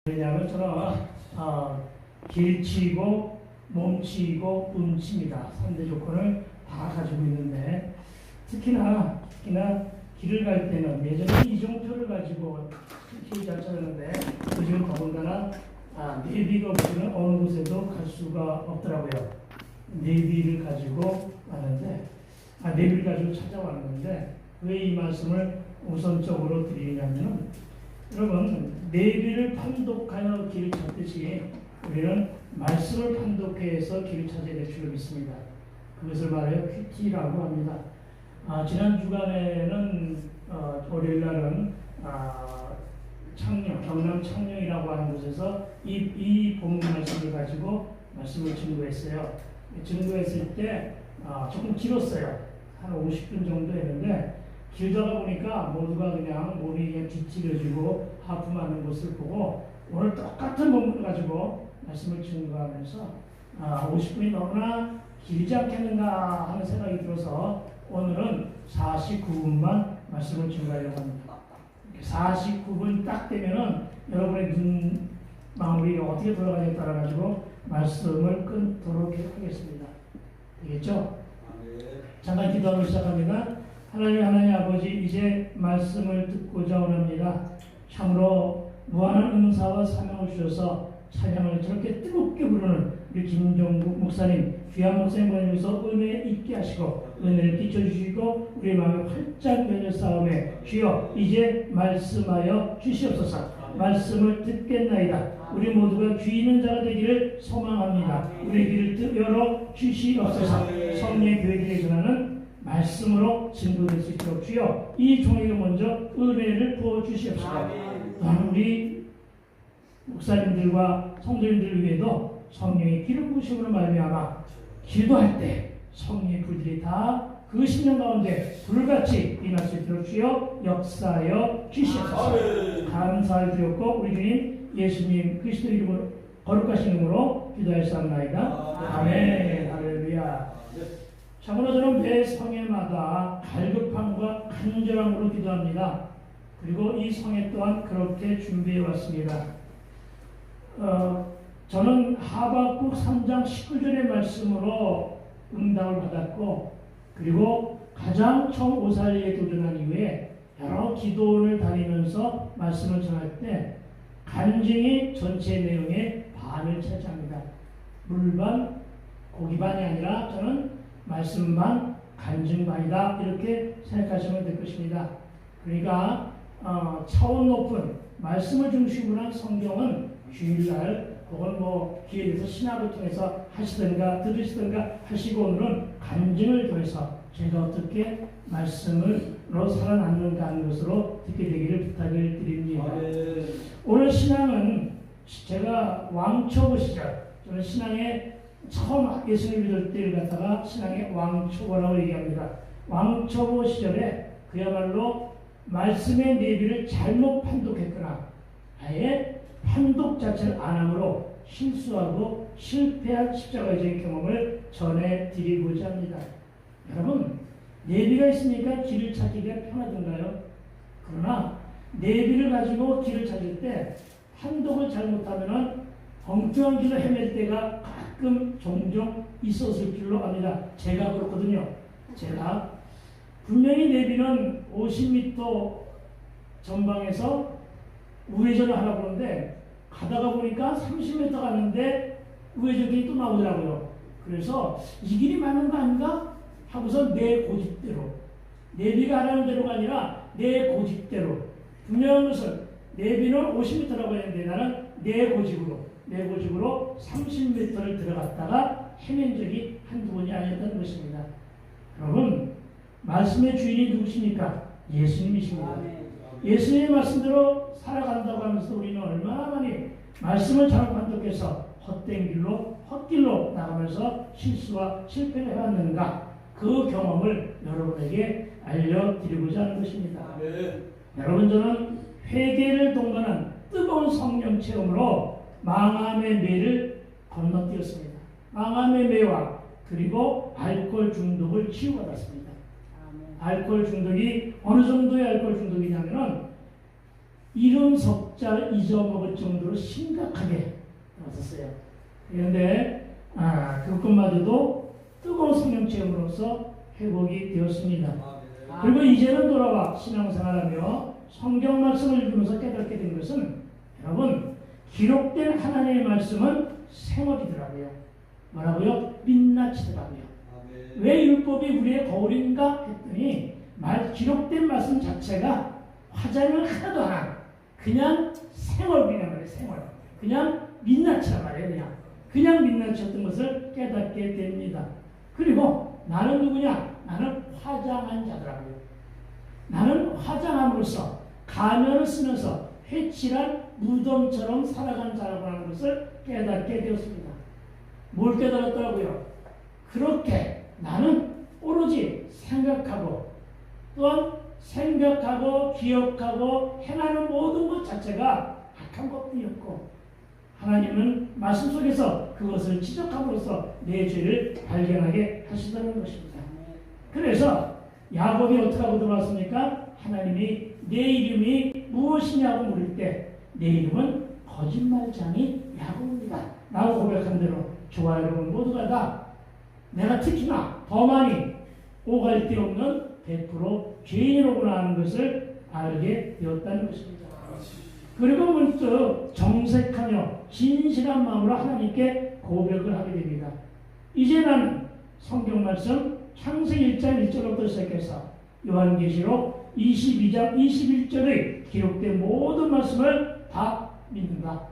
왜냐하면 저는 길치고 몸치고 운치입니다. 3대 조건을 다 가지고 있는데 특히나 길을 갈 때는 예전에 이종표를 가지고 길 잘 찾았는데 요즘 더군다나 내비가 없이는 어느 곳에도 갈 수가 없더라고요. 내비를 가지고 왔는데 내비를 가지고 찾아왔는데 왜 이 말씀을 우선적으로 드리냐면 여러분 내비를 판독하여 길을 찾듯이 우리는 말씀을 판독해서 길을 찾아야 될 줄로 믿습니다. 그것을 말하여 큐티라고 합니다. 지난 주간에는 월요일 날은 창녕, 경남 창녕이라고 하는 곳에서 이 본문 말씀을 가지고 말씀을 증거했어요. 증거했을 때 조금 길었어요. 한 50분 정도 했는데 길다가 보니까 모두가 그냥 몸이 그냥 뒤틀려지고 하품하는 것을 보고 오늘 똑같은 본문을 가지고 말씀을 증거하면서 50분이 너무나 길지 않겠는가 하는 생각이 들어서 오늘은 49분만 말씀을 증거하려고 합니다. 49분 딱 되면은 여러분의 눈 마음이 어떻게 돌아가냐에 따라 가지고 말씀을 끊도록 하겠습니다. 되겠죠? 잠깐 기도하고 시작합니다. 하나님 아버지, 이제 말씀을 듣고자 원합니다. 참으로 무한한 은사와 사명을 주셔서 찬양을 저렇게 뜨겁게 부르는 우리 김종국 목사님, 귀한 목사님 보내주셔서 은혜 있게 하시고 은혜를 끼쳐주시고 우리 마음에 활짝 열려 싸움에 주여 이제 말씀하여 주시옵소서. 말씀을 듣겠나이다. 우리 모두가 귀 있는 자가 되기를 소망합니다. 우리 귀를 열어 주시옵소서. 성령의 교회들에 전하는 말씀으로 증거될 수 있도록 주여 이 종에게 먼저 은혜를 부어 주시옵소서. 우리 목사님들과 성도님들 위에도 성령의 기름 부으심으로 말미암아 기도할 때 성령의 불들이 다 그 심령 가운데 불같이 임할 수 있도록 주여 역사하여 주시옵소서. 감사를 드렸고 우리 주님 예수님 그리스도 이름으로 거룩하신 이름으로 기도하였사옵나이다. 아멘. 할렐루야. 참으로 저는 매 성회마다 갈급함과 간절함으로 기도합니다. 그리고 이 성회 또한 그렇게 준비해 왔습니다. 저는 하박국 3장 19절의 말씀으로 응답을 받았고 그리고 가장 처음 오살리에 도전한 이후에 여러 기도원을 다니면서 말씀을 전할 때 간증이 전체 내용의 반을 차지합니다. 물반, 고기반이 아니라 저는 말씀반, 간증반이다 이렇게 생각하시면 될 것입니다. 그러니까 차원 높은 말씀을 중심으로 한 성경은 주일날 혹은 기회에 대해서 신학을 통해서 하시든가 들으시든가 하시고 오늘은 간증을 통해서 제가 어떻게 말씀으로 살아남는가 하는 것으로 듣게 되기를 부탁을 드립니다. 오늘 신앙은 제가 왕초보 시절 저는 신앙에 처음 예수를 믿을 때를 갖다가 신앙의 왕초보라고 얘기합니다. 왕초보 시절에 그야말로 말씀의 내비를 잘못 판독했거나 아예 판독 자체를 안 함으로 실수하고 실패한 십자가의 경험을 전해드리고자 합니다. 여러분, 내비가 있으니까 길을 찾기가 편하던가요? 그러나 내비를 가지고 길을 찾을 때 판독을 잘못하면 엉뚱한 길을 헤맬 때가 가끔 종종 있었을 줄로 압니다. 제가 그렇거든요. 제가 분명히 내비는 50m 전방에서 우회전을 하라고 하는데 가다가 보니까 30m 갔는데 우회전이 또 나오더라고요. 그래서 이 길이 맞는 거 아닌가? 하고서 내 고집대로 내비가 하라는 대로가 아니라 내 고집대로 분명한 것은 내비는 50m라고 했는데 나는 내 고집으로 30m를 들어갔다가 헤맨 적이 한두 번이 아니었던 것입니다. 여러분, 말씀의 주인이 누구십니까? 예수님이십니다. 예수님의 말씀대로 살아간다고 하면서 우리는 얼마나 많이 말씀을 잘못 판독해서 헛된 길로 헛길로 나가면서 실수와 실패를 해왔는가 그 경험을 여러분에게 알려드리고자 하는 것입니다. 여러분, 저는 회개를 동반한 뜨거운 성령 체험으로 망함의 매를 건너뛰었습니다. 망함의 매와 그리고 알코올 중독을 치유받았습니다. 알코올 중독이 어느 정도의 알코올 중독이냐면은 이름 석자를 잊어먹을 정도로 강력하게 나섰어요. 그런데 그것마저도 뜨거운 성령 체험으로서 회복이 되었습니다. 그리고 이제는 돌아와 신앙생활하며 성경 말씀을 읽으면서 깨닫게 된 것은 여러분 기록된 하나님의 말씀은 생얼이더라고요. 뭐라고요? 빛나치더라고요. 왜 율법이 우리의 거울인가 했더니 기록된 말씀 자체가 화장을 하나도 안 한 그냥 생얼이란 말이에요. 생얼. 그냥 민낯이란 말이에요. 그냥 민낯이었던 것을 깨닫게 됩니다. 그리고 나는 누구냐? 나는 화장한 자더라고요. 나는 화장함으로써 가면을 쓰면서 회칠한 무덤처럼 살아간 자라고 하는 것을 깨닫게 되었습니다. 뭘 깨달았더라고요? 그렇게 나는 오로지 생각하고 또한 생각하고 기억하고 행하는 모든 것 자체가 악한 것뿐이었고 하나님은 말씀 속에서 그것을 지적함으로써 내 죄를 발견하게 하시다는 것입니다. 그래서 야곱이 어떻게 하고 들어왔습니까? 하나님이 내 이름이 무엇이냐고 물을 때 내 이름은 거짓말장이 야곱입니다 라고 고백한 대로 저와 여러분 모두가 다 내가 특히나 더 많이 오갈 데 없는 100% 죄인이로구나 하는 것을 알게 되었다는 것입니다. 그리고 문득 정색하며 진실한 마음으로 하나님께 고백을 하게 됩니다. 이제 나는 성경 말씀 창세기 1장 1절부터 시작해서 요한계시록 22장 21절의 기록된 모든 말씀을 다 믿는다.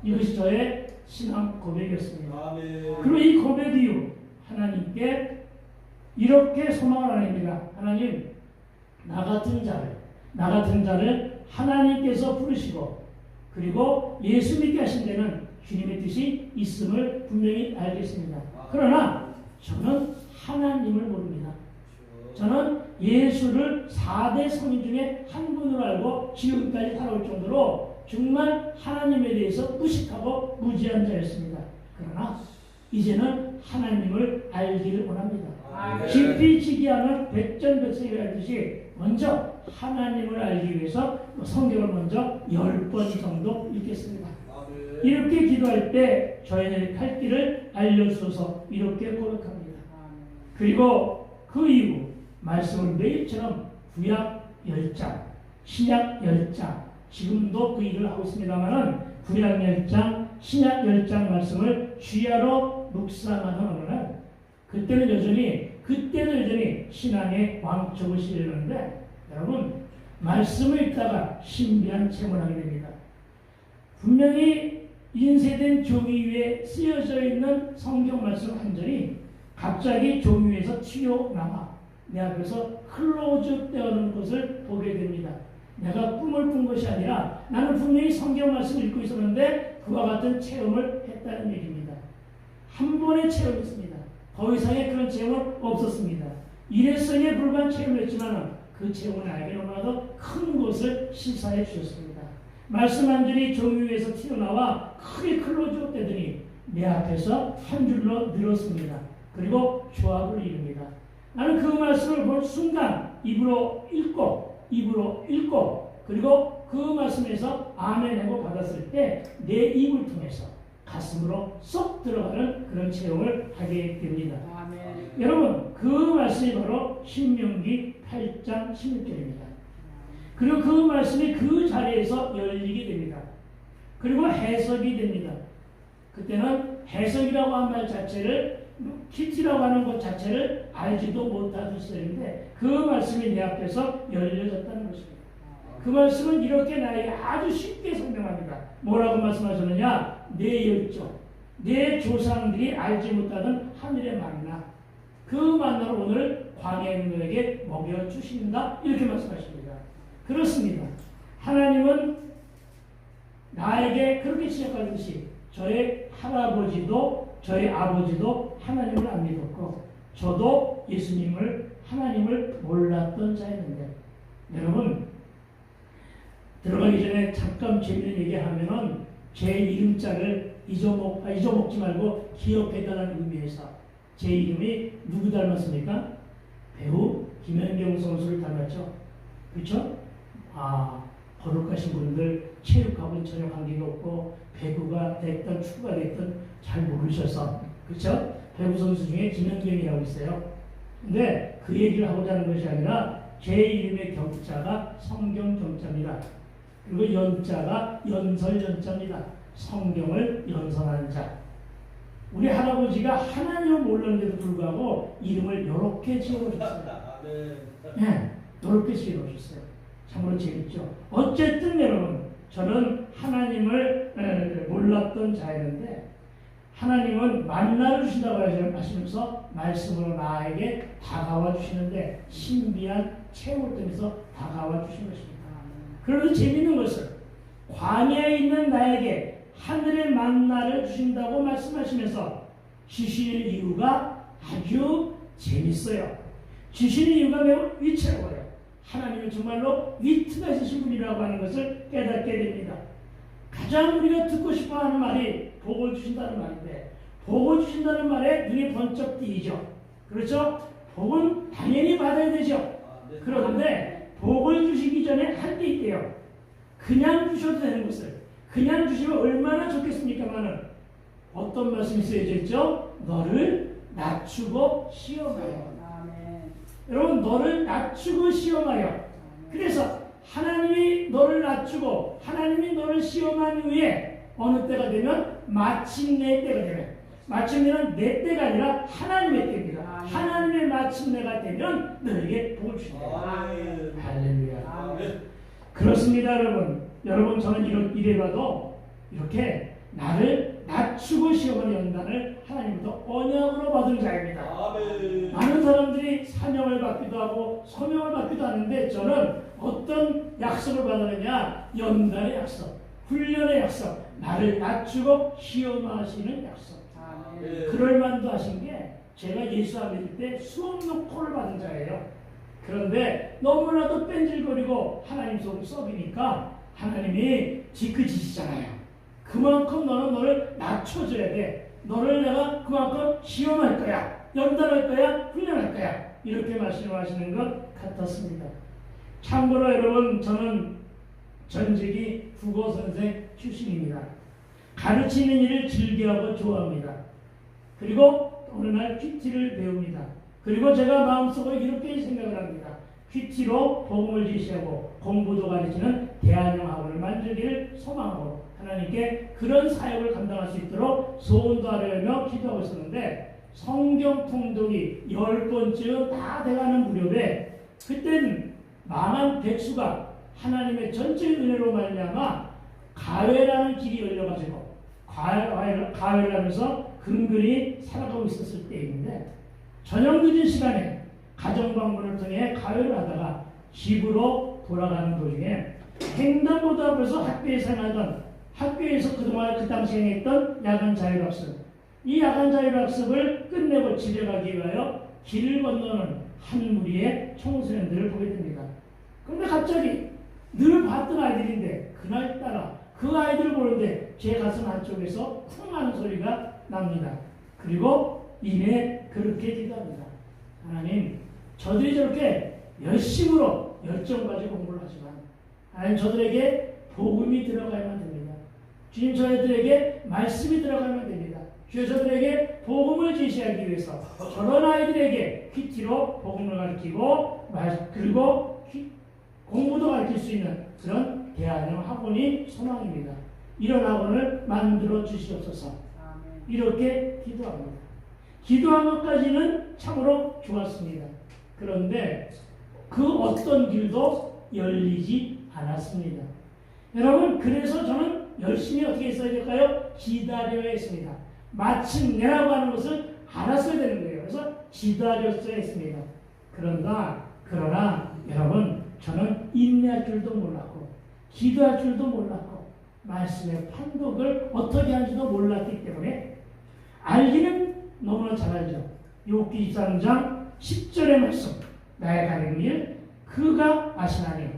이것이 저의 신앙 고백이었습니다. 그리고 이 고백 이후 하나님께 이렇게 소망을 하십니다. 하나님, 나 같은 자를 하나님께서 부르시고 그리고 예수 믿게 하신 데는 주님의 뜻이 있음을 분명히 알겠습니다. 그러나 저는 하나님을 모릅니다. 저는 예수를 4대 성인 중에 한 분으로 알고 지금까지 살아올 정도로 정말 하나님에 대해서 무식하고 무지한 자였습니다. 그러나 이제는 하나님을 알기를 원합니다. 깊이 지기하는 백전백승이 알듯이 먼저 하나님을 알기 위해서 성경을 먼저 10번 정도 읽겠습니다. 이렇게 기도할 때 저희의 갈 길을 알려주셔서 이렇게 고백합니다. 그리고 그 이후 말씀을 매일처럼 구약 10장, 신약 10장, 지금도 그 일을 하고 있습니다만은 구약 10장, 신약 10장 말씀을 주야로 묵상하는 어느 날 그때는 여전히 신앙의 왕쪽을 실렸는데 여러분 말씀을 읽다가 신비한 체험을 하게 됩니다. 분명히 인쇄된 종이 위에 쓰여져 있는 성경 말씀 한 절이 갑자기 종이 위에서 튀어나와 내 앞에서 클로즈 되어오는 것을 보게 됩니다. 내가 꿈을 꾼 것이 아니라 나는 분명히 성경 말씀을 읽고 있었는데 그와 같은 체험을 했다는 얘기입니다. 한 번의 체험이었습니다. 더 이상의 그런 체험은 없었습니다. 일회성에 불과한 체험을 했지만 그 체험은 나에게 너무나도 큰 것을 시사해 주셨습니다. 말씀 한 줄이 종이 위에서 튀어나와 크게 클로즈업 되더니 내 앞에서 한 줄로 늘었습니다. 그리고 조합을 이룹니다. 나는 그 말씀을 본 순간 입으로 읽고 그리고 그 말씀에서 아멘 하고 받았을 때 내 입을 통해서 가슴으로 쏙 들어가는 그런 체험을 하게 됩니다. 아멘. 여러분 그 말씀이 바로 신명기 8장 16절입니다. 그리고 그 말씀이 그 자리에서 열리게 됩니다. 그리고 해석이 됩니다. 그때는 해석이라고 한 말 자체를 키티라고 하는 것 자체를 알지도 못하던 시절인데 그 말씀이 내 앞에서 열려졌다는 것입니다. 그 말씀은 이렇게 나에게 아주 쉽게 설명합니다. 뭐라고 말씀하셨느냐? 내 열정, 내 조상들이 알지 못하던 하늘의 만나, 그 만나를 오늘 광야에 있는 너에게 먹여주신다 이렇게 말씀하십니다. 그렇습니다. 하나님은 나에게 그렇게 시작하듯이 저의 할아버지도 저의 아버지도 하나님을 안 믿었고 저도 예수님을 하나님을 몰랐던 자였는데 여러분 들어가기 전에 잠깐 재밌는 얘기하면은 제 이름자를 잊어먹지 말고 기억해달라는 의미에서 제 이름이 누구 닮았습니까? 배우 김연경 선수를 닮았죠. 그렇죠? 거룩하신 분들 체육하고는 전혀 관계가 없고 배구가 됐든 축구가 됐든 잘 모르셔서 그렇죠? 배구 선수 중에 김연경이라고 있어요. 근데 그 얘기를 하고자 하는 것이 아니라 제 이름의 경자가 성경 경자입니다. 그리고 연자가 연설 연자입니다. 성경을 연설하는 자. 우리 할아버지가 하나님을 몰랐는데도 불구하고 이름을 이렇게 지어놓으셨어요. 네, 이렇게 지어놓으셨어요. 참으로 재밌죠. 어쨌든 여러분, 저는 하나님을 몰랐던 자였는데 하나님은 만나를 주신다고 하시면서 말씀으로 나에게 다가와 주시는데 신비한 체험을 통해서 다가와 주신 것입니다. 그런데 재밌는 것은 광야에 있는 나에게 하늘의 만나를 주신다고 말씀하시면서 주시는 이유가 아주 재밌어요. 주시는 이유가 매우 위태로워요. 하나님은 정말로 위트가 있으신 분이라고 하는 것을 깨닫게 됩니다. 가장 우리가 듣고 싶어하는 말이 복을 주신다는 말인데 복을 주신다는 말에 눈이 번쩍 띄죠. 그렇죠? 복은 당연히 받아야 되죠. 그런데 복을 주시기 전에 할 게 있대요. 그냥 주셔도 되는 것을 그냥 주시면 얼마나 좋겠습니까마는 어떤 말씀이 쓰여져 있죠? 너를 낮추고 시험하여. 여러분 너를 낮추고 시험하여. 그래서 하나님이 너를 낮추고 하나님이 너를 시험한 후에 어느 때가 되면 마침내 때가 되면 마침내는 내 때가 아니라 하나님의 때입니다. 하나님의 마침내가 되면 너에게 복을 주신다. 할렐루야. 그렇습니다 여러분. 여러분 저는 이래봐도 이렇게 나를 낮추고 시험하는 연단을 하나님부터 언약으로 받은 자입니다. 아멘. 많은 사람들이 사명을 받기도 하고 소명을 받기도 하는데 저는 어떤 약속을 받았느냐? 연단의 약속, 훈련의 약속, 나를 낮추고 시험하시는 약속. 아멘. 그럴 만도 하신 게 제가 예수 안 믿을 때 수없는 콜을 받은 자예요. 그런데 너무나도 뺀질거리고 하나님 속을 썩이니까 하나님이 지그지시잖아요. 그만큼 너를 낮춰줘야 돼. 너를 내가 그만큼 시험할 거야. 연단할 거야. 훈련할 거야. 이렇게 말씀하시는 것 같았습니다. 참고로 여러분 저는 전직이 국어선생 출신입니다. 가르치는 일을 즐겨하고 좋아합니다. 그리고 어느 날 퀴티를 배웁니다. 그리고 제가 마음속으로 이렇게 생각을 합니다. 퀴티로 복음을 제시하고 공부도 가르치는 대안형 학원을 만들기를 소망하고 하나님께 그런 사역을 감당할 수 있도록 소원도 하려며 기도하고 있었는데 성경 통독이 10번쯤 다 돼가는 무렵에 그때는 망한 백수가 하나님의 전체 은혜로 말미암아 가회라는 길이 열려가지고 가회를 하면서 근근히 살아가고 있었을 때인데 저녁 늦은 시간에 가정방문을 통해 가회를 하다가 집으로 돌아가는 도중에 횡단보도 앞에서 학교에서 생활하던 학교에서 그동안 그 당시에 했던 야간 자율학습 이 야간 자율학습을 끝내고 집에 가기 위하여 길을 건너는 한 무리의 청소년들을 보게 됩니다. 그런데 갑자기 늘 봤던 아이들인데 그날따라 그 아이들을 보는데 제 가슴 한쪽에서 쿵 하는 소리가 납니다. 그리고 이내 그렇게 기도합니다. 하나님 저들이 저렇게 열심으로 열정 가지고 공부를 하지만 하나님 저들에게 복음이 들어가야만 됩니다. 주님 저희들에게 말씀이 들어가야만 됩니다. 주여 저들에게 복음을 제시하기 위해서 저런 아이들에게 퀴티로 복음을 가르치고 그리고 공부도 가르칠 수 있는 그런 대안형 학원이 소망입니다. 이런 학원을 만들어 주시옵소서. 이렇게 기도합니다. 기도한 것까지는 참으로 좋았습니다. 그런데 그 어떤 길도 열리지 않았습니다. 여러분 그래서 저는 열심히 어떻게 했어야 될까요? 기다려야 했습니다. 마침내라고 하는 것을 알았어야 되는 거예요. 그래서 기다렸어야 했습니다. 그러나 여러분 저는 인내할 줄도 몰랐고 기도할 줄도 몰랐고 말씀의 판독을 어떻게 하는지도 몰랐기 때문에 알기는 너무나 잘 알죠. 욥기 23장 10절의 말씀 나의 가는 길 그가 아시나니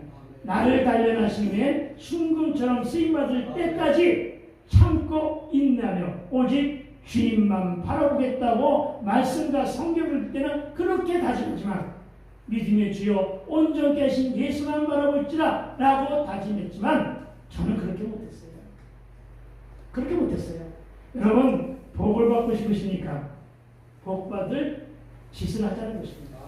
나를 단련하신 후에 순금처럼 쓰임받을 때까지 참고 인내하며 오직 주님만 바라보겠다고 말씀과 성경을 읽을 때는 그렇게 다짐하지만 믿음의 주여 온전케 하신 예수만 바라볼지라 라고 다짐했지만 저는 그렇게 못했어요. 그렇게 못했어요. 여러분 복을 받고 싶으시니까 복 받을 짓을 하자는 것입니다.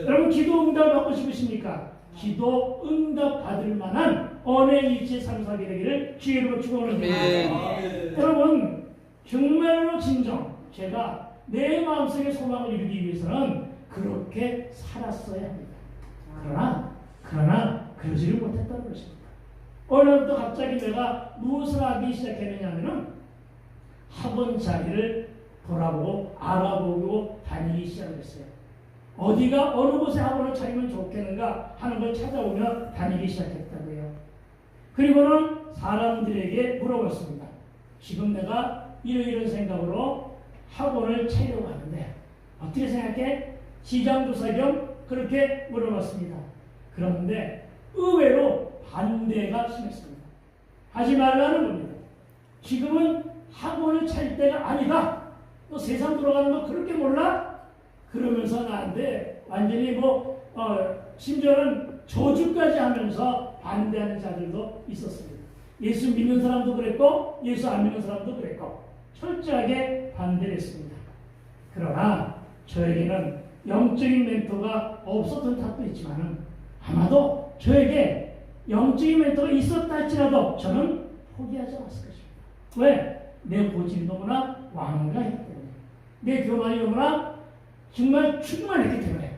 여러분 기도 응답 받고 싶으십니까? 기도 응답 받을 만한 언의 일치의 삶 살게 되기를 주의 이름으로 축원합니다. 여러분 정말로 진정 제가 내 마음속의 소망을 이루기 위해서는 그렇게 살았어야 합니다. 그러나 그러지를 못했다는 것입니다. 어느 날부터 갑자기 내가 무엇을 하기 시작했느냐면은 학원 자리를 돌아보고 알아보고 다니기 시작했어요. 어디가 어느 곳에 학원을 차리면 좋겠는가 하는 걸 찾아오며 다니기 시작했다고요. 그리고는 사람들에게 물어봤습니다. 지금 내가 이런 생각으로 학원을 차리려고 하는데 어떻게 생각해? 시장조사 겸 그렇게 물어봤습니다. 그런데 의외로 반대가 심했습니다. 하지 말라는 겁니다. 지금은 학원을 차릴 때가 아니다. 너 세상 돌아가는 거 그렇게 몰라? 그러면서 나한테 완전히 심지어는 저주까지 하면서 반대하는 자들도 있었습니다. 예수 믿는 사람도 그랬고 예수 안 믿는 사람도 그랬고 철저하게 반대를 했습니다. 그러나 저에게는 영적인 멘토가 없었던 탓도 있지만 아마도 저에게 영적인 멘토가 있었다 할지라도 저는 포기하지 않았을 것입니다. 왜? 내 고집이 너무나 완강했기 때문에 내 교만이 너무나 정말 충만했기 때문에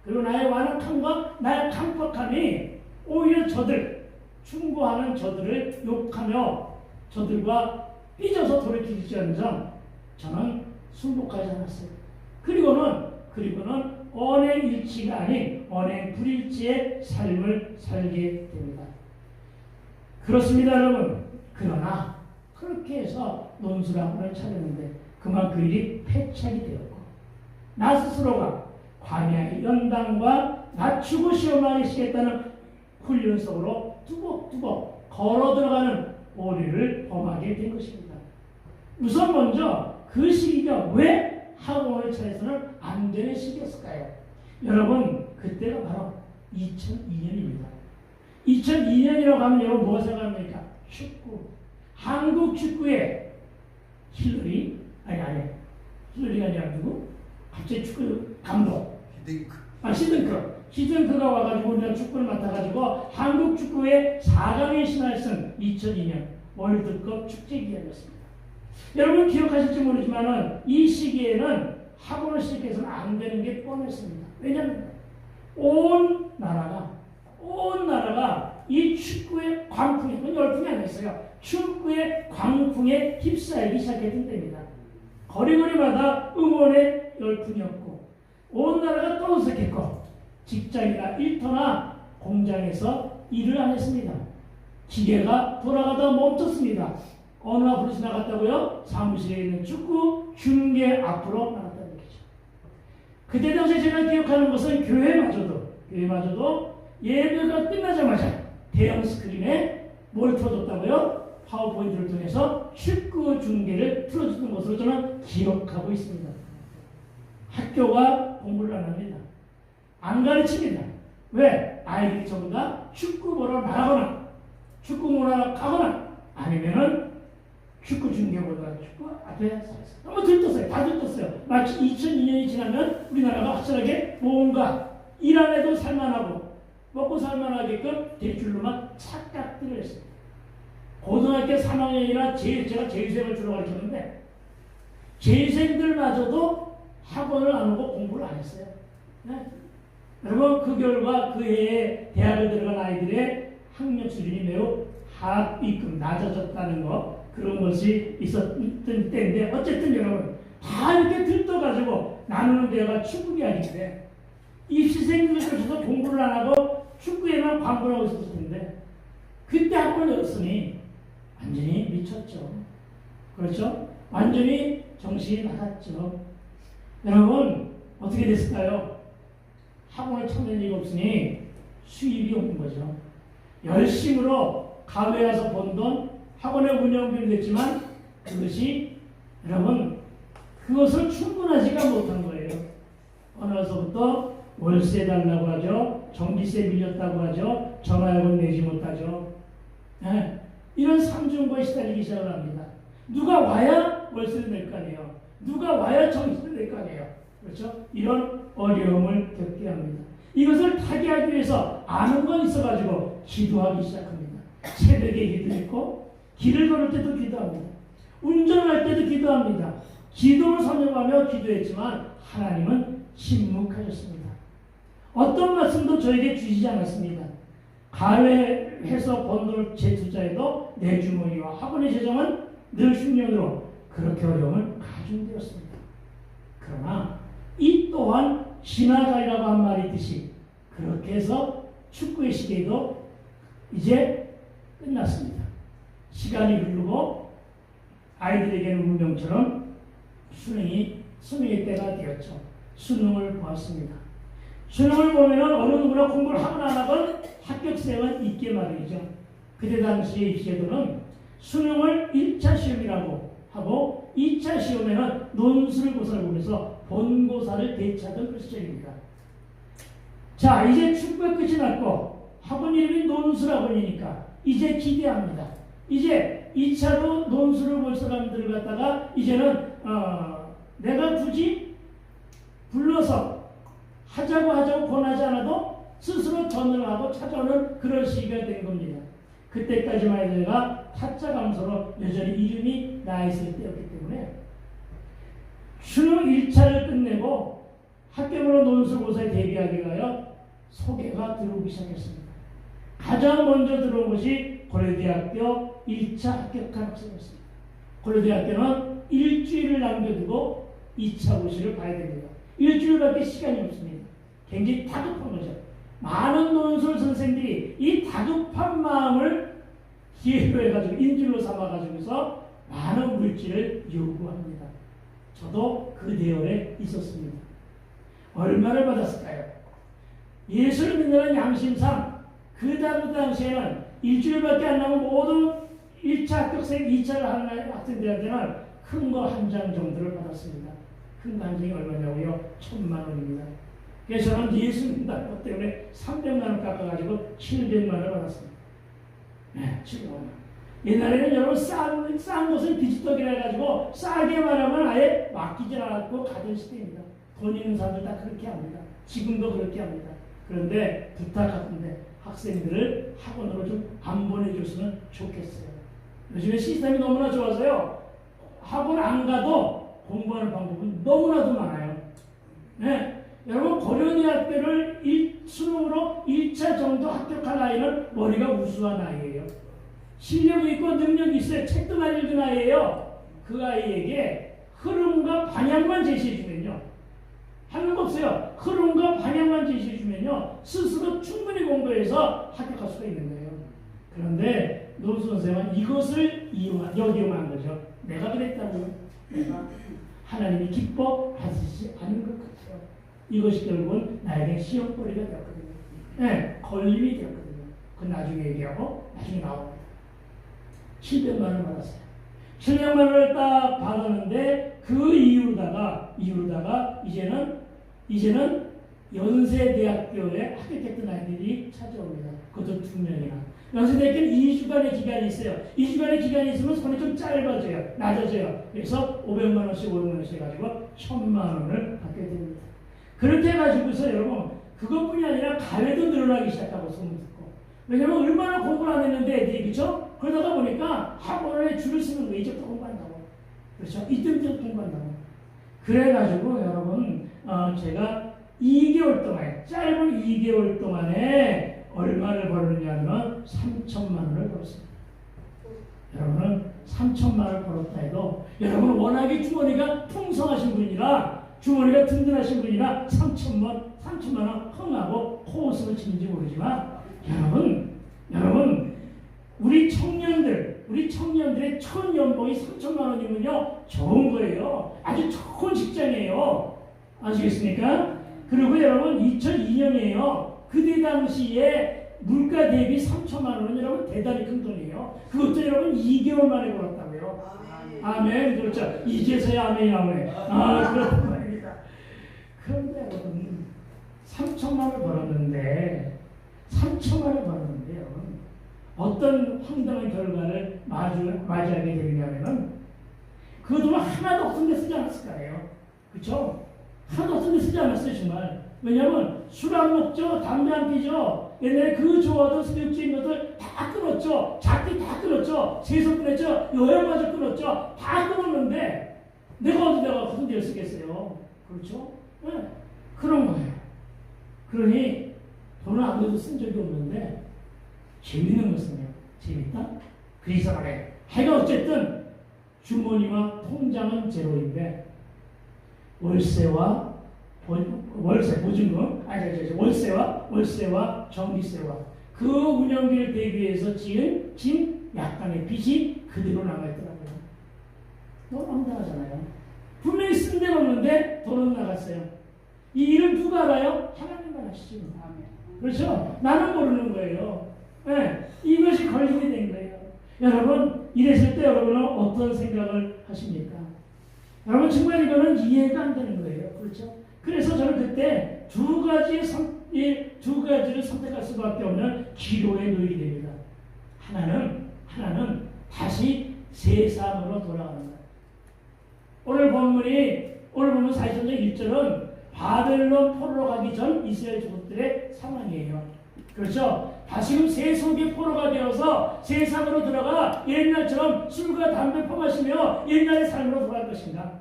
그리고 나의 완악함과 나의 강팍함이 오히려 저들 충고하는 저들을 욕하며 저들과 삐져서 돌이키지언정 저는 순복하지 않았어요. 그리고는 언행일치가 아닌 언행불일치의 삶을 살게 됩니다. 그렇습니다, 여러분. 그러나 그렇게 해서 논술학원을 차렸는데 그만 그 일이 패착이 되었고 나 스스로가 광야의 연단과 낮추고 시험하게 시겠다는 훈련 속으로 뚜벅뚜벅 걸어 들어가는 오류를 범하게 된 것입니다. 우선 먼저 그 시기가 왜 학원을 차려서는 안 되는 시기였을까요? 여러분 그때가 바로 2002년입니다. 2002년이라고 하면 여러분 뭐가 생각합니까? 축구. 한국 축구에 힐러리가 아니라 누구? 갑자기 축구 감독. 히든크가 와가지고 우리가 축구를 맡아가지고 한국 축구의 4강의 신화를 쓴 2002년 월드컵 축제 기간이었습니다. 여러분 기억하실지 모르지만은 이 시기에는 학원을 시작해서는 안 되는 게 뻔했습니다. 왜냐하면 온 나라가 이 축구의 광풍에, 그건 열풍이 아니었어요. 축구의 광풍에 휩싸이기 시작했던 때입니다. 거리마다 응원의 열풍이었고 온 나라가 떠들썩했고 직장이나 일터나 공장에서 일을 안 했습니다. 기계가 돌아가다 멈췄습니다. 어느 앞으로 지나갔다고요? 사무실에 있는 축구 중계 앞으로 나갔다는 얘기죠. 그때 당시에 제가 기억하는 것은 교회마저도 예배가 끝나자마자 대형 스크린에 뭘 틀어줬다고요? 파워포인트를 통해서 축구 중계를 틀어주는 것으로 저는 기억하고 있습니다. 학교가 공부를 안 합니다. 안 가르칩니다. 왜? 아이들이 전부 다 축구 보러 나가거나 축구 보러 가거나 아니면은 축구 중계보다 축구 앞에 너무 들떴어요. 다 들떴어요. 마치 2002년이 지나면 우리나라가 확실하게 뭔가 일 안 해도 살만하고 먹고 살만하게끔 대출로만 착각들을 했습니다. 고등학교 3학년이나 제가 재유생을 주로 가르쳤는데 재유생들마저도 학원을 안 오고 공부를 안 했어요. 네? 여러분 그 결과 그 해에 대학을 들어간 아이들의 학력 수준이 매우 하위급 낮아졌다는 것 그런 것이 있었던 때인데 어쨌든 여러분 다 이렇게 들떠가지고 나누는 데가 축구가 아닌데 입시생들께서도 공부를 안 하고 축구에만 광고를 하고 있었는데 그때 학원을 열었으니 완전히 미쳤죠. 그렇죠? 완전히 정신이 나갔죠. 여러분 어떻게 됐을까요? 학원을 찾는 일이 없으니 수입이 없는 거죠. 열심으로 가외 가서 번 돈 학원의 운영비는 됐지만 그것이 여러분 그것을 충분하지가 못한 거예요. 어느 날서부터 월세 달라고 하죠. 전기세 밀렸다고 하죠. 전화요금 내지 못하죠. 네. 이런 삼중고에 시달리기 시작을 합니다. 누가 와야 월세를 낼 거 아니에요. 누가 와야 전기세를 낼 거 아니에요. 그렇죠? 이런 어려움을 겪게 합니다. 이것을 타개하기 위해서 아는 건 있어가지고 기도하기 시작합니다. 새벽에 기도했고 길을 걸을 때도 기도합니다. 운전할 때도 기도합니다. 기도를 선용하며 기도했지만 하나님은 침묵하셨습니다. 어떤 말씀도 저에게 주시지 않았습니다. 가외해서 번 돈을 재투자해도 내 주머니와 학원의 재정은 늘 흉년으로 그렇게 어려움을 가중되었습니다. 그러나 이 또한 지나가리라고 한 말이 있듯이 그렇게 해서 축구의 시계도 이제 끝났습니다. 시간이 흐르고 아이들에게는 운명처럼 수능의 때가 되었죠. 수능을 보았습니다. 수능을 보면은 어느 누구나 공부를 하건 안 하건 합격생은 있게 마련이죠. 그때 당시의 입시제도는 수능을 1차 시험이라고 하고 2차 시험에는 논술 고사를 보면서 본고사를 대체하던 그 시절입니다. 자, 이제 축구가 끝이 났고 학원 이름이 논술학원이니까 이제 기대합니다. 이제 2차로 논술을 볼 사람들을 갖다가 이제는 내가 굳이 불러서 하자고 권하지 않아도 스스로 전을 하고 찾아오는 그런 시기가 된 겁니다. 그때까지만 해도 내가 타짜 감소로 여전히 이름이 나있을 때였기 때문에 수능 1차를 끝내고 학교별로 논술고사에 대비하기 위하여 소개가 들어오기 시작했습니다. 가장 먼저 들어온 것이 고려대학교 1차 합격한 학생이었습니다. 고려대학교는 일주일을 남겨두고 2차 고시를 봐야 됩니다. 일주일밖에 시간이 없습니다. 굉장히 다급한 거죠. 많은 논술 선생들이 이 다급한 마음을 기회로 해가지고 인질로 삼아가지고서 많은 물질을 요구합니다. 저도 그 대열에 있었습니다. 얼마를 받았을까요? 예수를 믿는 양심상 그 당시에는 일주일밖에 안 남은 모든 1차 합격생, 2차를 하는 학생들한테는 큰 거 한 장 정도를 받았습니다. 큰 거 한 장이 얼마냐고요? 1,000만 원입니다. 그래서 저는 예수 믿는 것 때문에 300만 원 깎아가지고 700만 원을 받았습니다. 네, 700만 원. 옛날에는 여러분 싼 것은 비지떡이라 해가지고 싸게 말하면 아예 맡기질 않았고 가던 시대입니다. 돈 있는 사람들 다 그렇게 합니다. 지금도 그렇게 합니다. 그런데 부탁하던데 학생들을 학원으로 좀 안 보내줬으면 좋겠어요. 요즘에 시스템이 너무나 좋아서요. 학원 안 가도 공부하는 방법은 너무나도 많아요. 네. 여러분 고려대학교를 수능으로 1차 정도 합격할 아이는 머리가 우수한 아이예요. 실력이 있고 능력이 있어요. 책도 많이 읽은 아이예요. 그 아이에게 흐름과 방향만 제시해주면요. 하는 거 없어요. 흐름과 방향만 제시해주면요. 스스로 충분히 공부해서 합격할 수가 있는 거예요. 그런데 노수 선생은 이것을 역이용한 거죠. 내가 그랬다고요. 내가 하나님이 기뻐하시지 않은 것 같아요. 이것이 결국은 나에게 시험거리가 되었거든요. 네, 걸림이 되었거든요. 그 나중에 얘기하고 나중에 나옵니다. 700만 원 받았어요. 700만 원을 딱 받았는데 그 이후로다가 이제는 연세대학교에 합격했던 아이들이 찾아옵니다. 그것도 2명이나. 연세대학교는 2주간의 기간이 있어요. 2주간의 기간이 있으면 손이 좀 짧아져요. 낮아져요. 그래서 500만 원씩 500만 원씩 해가지고 1,000만 원을 받게 됩니다. 그렇게 해가지고서 여러분 그것뿐이 아니라 가외도 늘어나기 시작하고 소문 듣고. 왜냐면 얼마나 공부를 안 했는데 애들이 그렇죠? 그러다가 보니까 학원에 줄을 쓰는 거예요. 이제부터 공부한다고. 그렇죠? 이때부터 공부한다고. 그래가지고 여러분 제가 2개월 동안 짧은 2개월 동안에 얼마를 벌었냐면 3,000만 원을 벌었습니다. 여러분은 3,000만 원을 벌었다 해도 여러분은 워낙에 주머니가 풍성하신 분이라 주머니가 든든하신 분이라 3,000만 원 흥하고 코웃음을 치는지 모르지만 여러분 우리 청년들의 첫 연봉이 3,000만 원이면요 좋은 거예요. 아주 좋은 직장이에요. 아시겠습니까? 그리고 여러분 2002년이에요. 그때 당시에 물가 대비 3,000만 원은 여러분 대단히 큰 돈이에요. 그것도 여러분 2개월 만에 벌었다고요. 아멘. 그렇죠. 이제서야 아멘이 나오네. 그렇단 말입니다. 그런데 여러분 3천만 원을 벌었는데 3천만 원을 벌었는데요. 어떤 황당한 결과를 맞이하게 되느냐면은 그 돈을 하나도 없던 데 쓰지 않았을 거예요. 그렇죠? 하나도 없던 데 쓰지 않았어요, 정말. 왜냐하면 술 안 먹죠, 담배 안 피죠. 옛날에 그 좋아하던 스낵적인 것들 다 끊었죠. 작게 다 끊었죠. 세속 끊었죠. 여행마저 끊었죠. 다 끊었는데 내가 어디다가 무슨 데를 쓰겠어요. 그렇죠? 네. 그런 거예요. 그러니 돈을 아무래도 쓴 적이 없는데 재밌는 거 쓰네요. 재밌다? 그 이상하네. 해가 어쨌든 주머니와 통장은 제로인데 월세와 보증금, 월세와 전기세와 그 운영비를 대비해서 진 약간의 빚이 그대로 남아있더라고요. 너무 황당하잖아요. 분명히 쓴 데는 없는데 돈은 나갔어요. 이 일을 누가 알아요? 하나님만 아시죠. 그렇죠? 나는 모르는 거예요. 네, 이것이 걸리게 된 거예요. 여러분, 이랬을 때 여러분은 어떤 생각을 하십니까? 여러분, 정말 이거는 이해가 안 되는 거예요. 그렇죠? 그래서 저는 그때 두 가지를 선택할 수밖에 없는 기로에 놓이게 됩니다. 하나는 다시 세상으로 돌아가는 거예요. 오늘 본문 4장 1절은 바벨론 포로로 가기 전 이스라엘 족속들의 상황이에요. 그렇죠? 다시금 세속의 포로가 되어서 세상으로 들어가 옛날처럼 술과 담배 퍼마시며 옛날의 삶으로 돌아갈 것인가?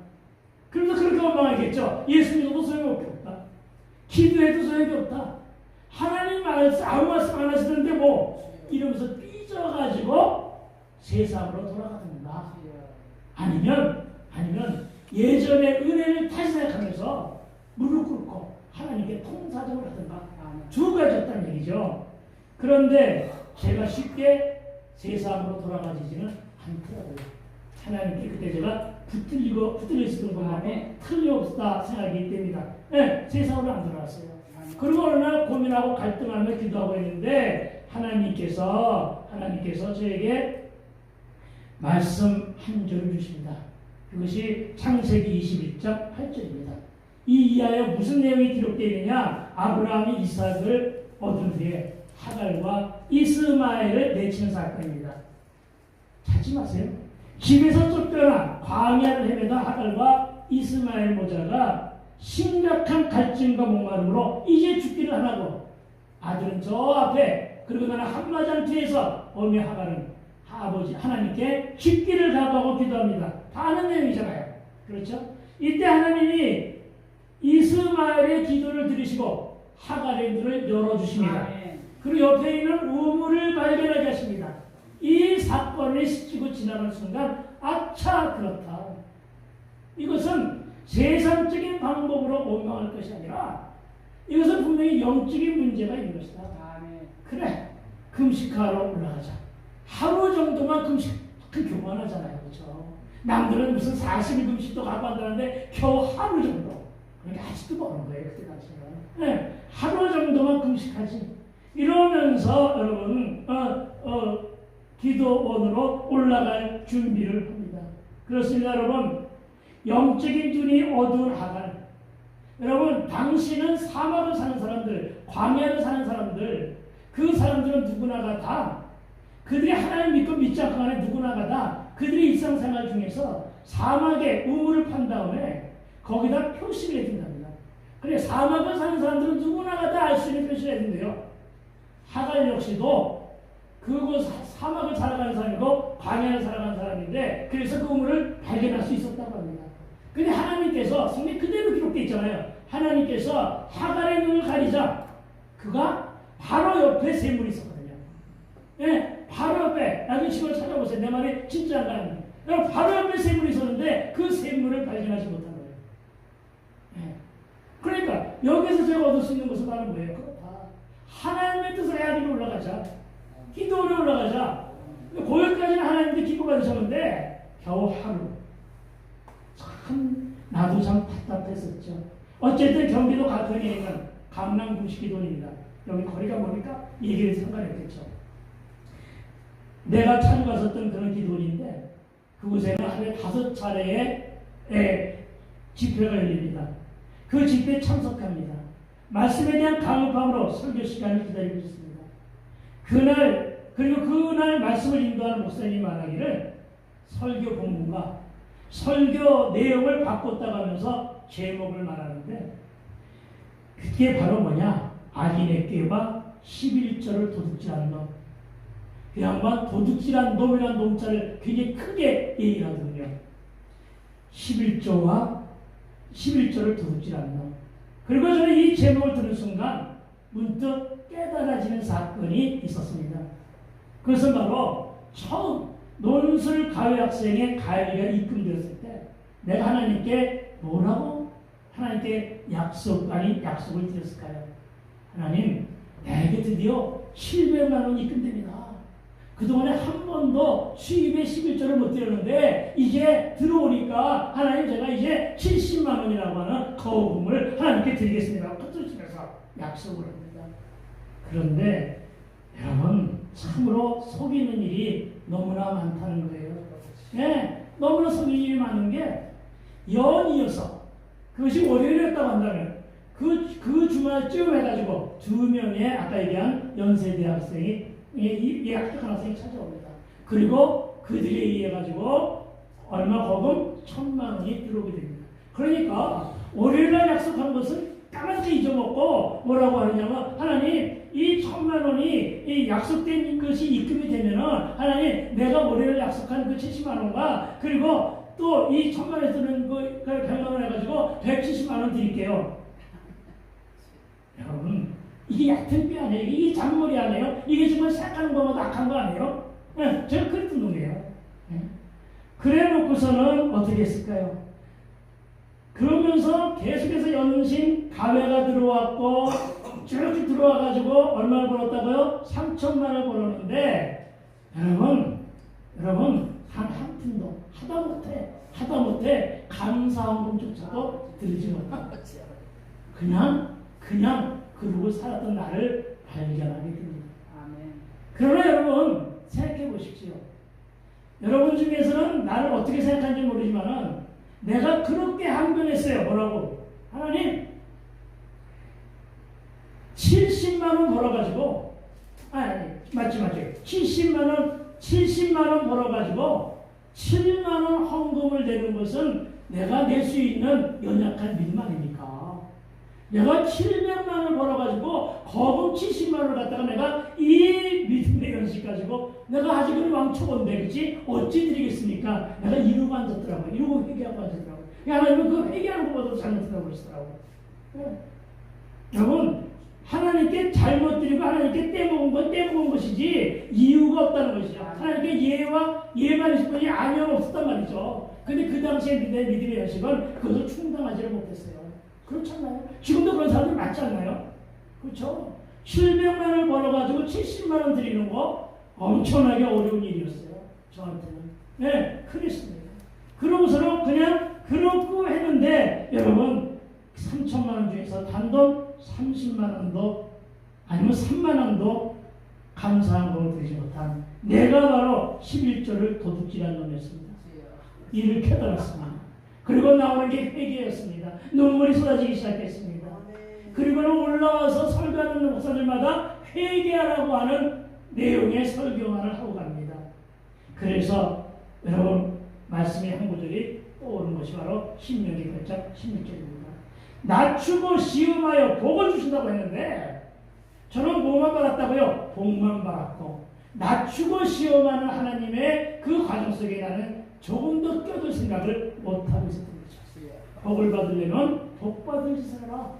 그래서 그렇게 원망하겠죠. 예수 믿어도 소용이 없다. 기도해도 소용이 없다. 하나님 말씀 아무 말씀 안 하시는데 뭐 이러면서 삐져가지고 세상으로 돌아가는가? 아니면 예전의 은혜를 다시 생각하면서 무릎 꿇고 하나님께 통사정을 하든가 두 가지였다는 얘기죠. 그런데 제가 쉽게 세상으로 돌아가지지는 않더라고요. 하나님께 그때 제가 붙들려 있었던 것만에 틀림없다 생각이 됩니다. 네, 세상으로 안 돌아왔어요. 그리고 어느 날 고민하고 갈등하며 기도하고 있는데 하나님께서 저에게 말씀 한 줄을 주십니다. 그것이 창세기 21장 8절입니다. 이 이하에 무슨 내용이 기록되어 있느냐? 아브라함이 이삭을 얻은 후에 하갈과 이스마엘을 내치는 사건입니다. 찾지 마세요. 집에서 쫓겨나 광야를 헤매다 하갈과 이스마엘 모자가 심각한 갈증과 목마름으로 이제 죽기를 하나고 아들은 저 앞에 그리고 나는 한마장 뒤에서 어미 하갈은 아버지 하나님께 죽기를 각오하고 기도합니다. 다 아는 내용이잖아요. 그렇죠? 이때 하나님이 이스마엘의 기도를 들으시고 하갈의 눈을 열어주십니다. 그리고 옆에 있는 우물을 발견하게 하십니다. 이 사건을 스치고 지나가는 순간 아차 그렇다. 이것은 세상적인 방법으로 원망할 것이 아니라 이것은 분명히 영적인 문제가 있는 것이다. 그래, 금식하러 올라가자. 하루 정도만 금식 교만하잖아요. 그렇죠? 남들은 무슨 40일 금식도 가고 한다는데 겨우 하루 정도. 그러니까 아직도 모르는 거예요. 그때까지는. 네, 하루 정도만 금식하지. 이러면서 여러분 기도원으로 올라갈 준비를 합니다. 그렇습니다. 여러분, 영적인 눈이 어두운 하갈. 여러분, 당신은 사막을 사는 사람들, 광야를 사는 사람들, 그 사람들은 누구나가 다 그들이 하나님 믿고 믿지 않고 간에 누구나가 다 그들의 일상생활 중에서 사막에 우물을 판 다음에 거기다 표시를 해준답니다. 그래, 사막을 사는 사람들은 누구나가 다 알 수 있는 표시를 해준대요. 하갈 역시도 그곳 사막을 살아가는 사람이고 광야를 살아가는 사람인데 그래서 그 우물을 발견할 수 있었다고 합니다. 근데 하나님께서 성경 그대로 기록되어 있잖아요. 하나님께서 하갈의 눈을 가리자 그가 바로 옆에 샘물이 있었거든요. 예, 바로 옆에 나중에 시골 찾아보세요. 내 말이 진짜인가? 바로 옆에 샘물이 있었는데 그 샘물을 발견하지 못한 거예요. 예. 그러니까 여기서 제가 얻을 수 있는 것은 바로 뭐예요? 그렇다. 하나님의 뜻을 헤아리고 올라가자. 기도로 올라가자. 고역까지는 하나님께 기뻐 받으셨는데 겨우 하루. 참 나도 참 답답했었죠. 어쨌든 경기도 가평에 있는 강남 금식기도원입니다. 여기 거리가 뭐니까 얘기를 상관이 없겠죠. 내가 자주 갔었던 그런 기도원인데 그곳에는 하루에 5차례의 집회가 열립니다. 그 집회에 참석합니다. 말씀에 대한 강업함으로 설교 시간을 기다리고 있습니다. 그날 말씀을 인도하는 목사님이 말하기를 설교 본문과 설교 내용을 바꿨다고 하면서 제목을 말하는데 그게 바로 뭐냐? 악인의 꾀와 11조를 도둑질하는 놈. 그 양반 도둑질한 놈이라는 놈자를 굉장히 크게 얘기를 하거든요. 11조와 11조를 도둑질하는 놈. 그리고 저는 이 제목을 들은 순간 문득 깨달아지는 사건이 있었습니다. 그것은 바로 처음 논술 가외 학생의 가해가 입금되었을 때 내가 하나님께 뭐라고 하나님께 약속을 드렸을까요? 하나님, 내게 드디어 700만 원이 입금됩니다. 그동안에 한 번도 수입의 11조를 못 드렸는데 이제 들어오니까 하나님 제가 이제 70만 원이라고 하는 거금을 하나님께 드리겠습니다. 끝으로서 약속을 합니다. 그런데 여러분 참으로 속이는 일이 너무나 많다는 거예요. 네, 너무나 속이는 일이 많은 게 연이어서 그것이 월요일이었다고 한다면 그 주말쯤 해가지고 2명의 아까 얘기한 연세대 학생이 합격한 학생이 찾아옵니다. 그리고 그들에 의해 가지고 얼마 거금 1,000만 원이 들어오게 됩니다. 그러니까 월요일날 약속한 것은 까맣게 잊어먹고 뭐라고 하느냐면 하나님 이 1,000만 원이 이 약속된 것이 입금이 되면은 하나님 내가 월요일 약속한 그 70만 원과 그리고 또 이 1,000만 원에 드는 그 100만 원 해가지고 170만 원 드릴게요. 여러분 이게 얕은 뼈 아니에요? 이게 잔머리 아니에요? 이게 정말 생각하는 것보다 악한 거 아니에요? 네, 제가 그랬던 놈이에요. 네. 그래 놓고서는 어떻게 했을까요? 그러면서 계속해서 연신 가외가 들어왔고 쭉 들어와가지고 얼마를 벌었다고요? 3천만 원을 벌었는데 여러분 한 푼도 하다 못해 감사원금조차도 드리지 못하고 그냥 그러고 살았던 나를 발견하게 됩니다. 아멘. 그러나 여러분 생각해 보십시오. 여러분 중에서는 나를 어떻게 생각하는지 모르지만은 내가 그렇게 항변했어요. 뭐라고? 하나님 70만 원 벌어가지고 맞지 70만 원 벌어가지고 7만 원 헌금을 내는 것은 내가 낼 수 있는 연약한 믿음 아닙니까? 내가 700만 원을 벌어가지고 거금 70만 원을 갖다가 내가 이 믿음의 연식 가지고 내가 아직은 왕초건데 그치? 어찌 드리겠습니까? 내가 이러고 앉았더라고요. 이러고 회개하고 앉았더라고요. 하나님은 그 회개하는 것보다 잘못했다고 그러시더라고요. 네. 여러분 하나님께 잘못 드리고 하나님께 떼먹은 것이지 이유가 없다는 것이죠. 하나님께 예만 있을 뿐이 아니면 없었단 말이죠. 근데 그 당시에 내 믿음의 연식은 그것을 충당하지를 못했어요. 그렇잖아요. 지금도 그런 사람들 많지 않나요? 그렇죠? 700만 원을 벌어가지고 70만 원 드리는 거 엄청나게 어려운 일이었어요. 저한테는. 네, 그랬습니다. 그러고서는 그냥 그렇고 했는데 여러분 3천만 원 중에서 단돈 30만 원도 아니면 3만 원도 감사한 걸 드리지 못한 내가 바로 11조를 도둑질한 놈이었습니다. 이를 깨달았습니다. 그리고 나오는 게 회개였습니다. 눈물이 쏟아지기 시작했습니다. 그리고는 올라와서 설교하는 목사들마다 회개하라고 하는 내용의 설교만을 하고 갑니다. 그래서 여러분 말씀의 한 구절이 떠오르는 것이 바로 신명기 8장 16절입니다. 낮추고 시험하여 복을 주신다고 했는데 저는 뭐만 받았다고요? 복만 받았고 낮추고 시험하는 하나님의 그 과정 속에 나는 조금 더 껴들 생각을 못하고 있었던 거죠. 복을 받으려면 복 받을 짓을 해라.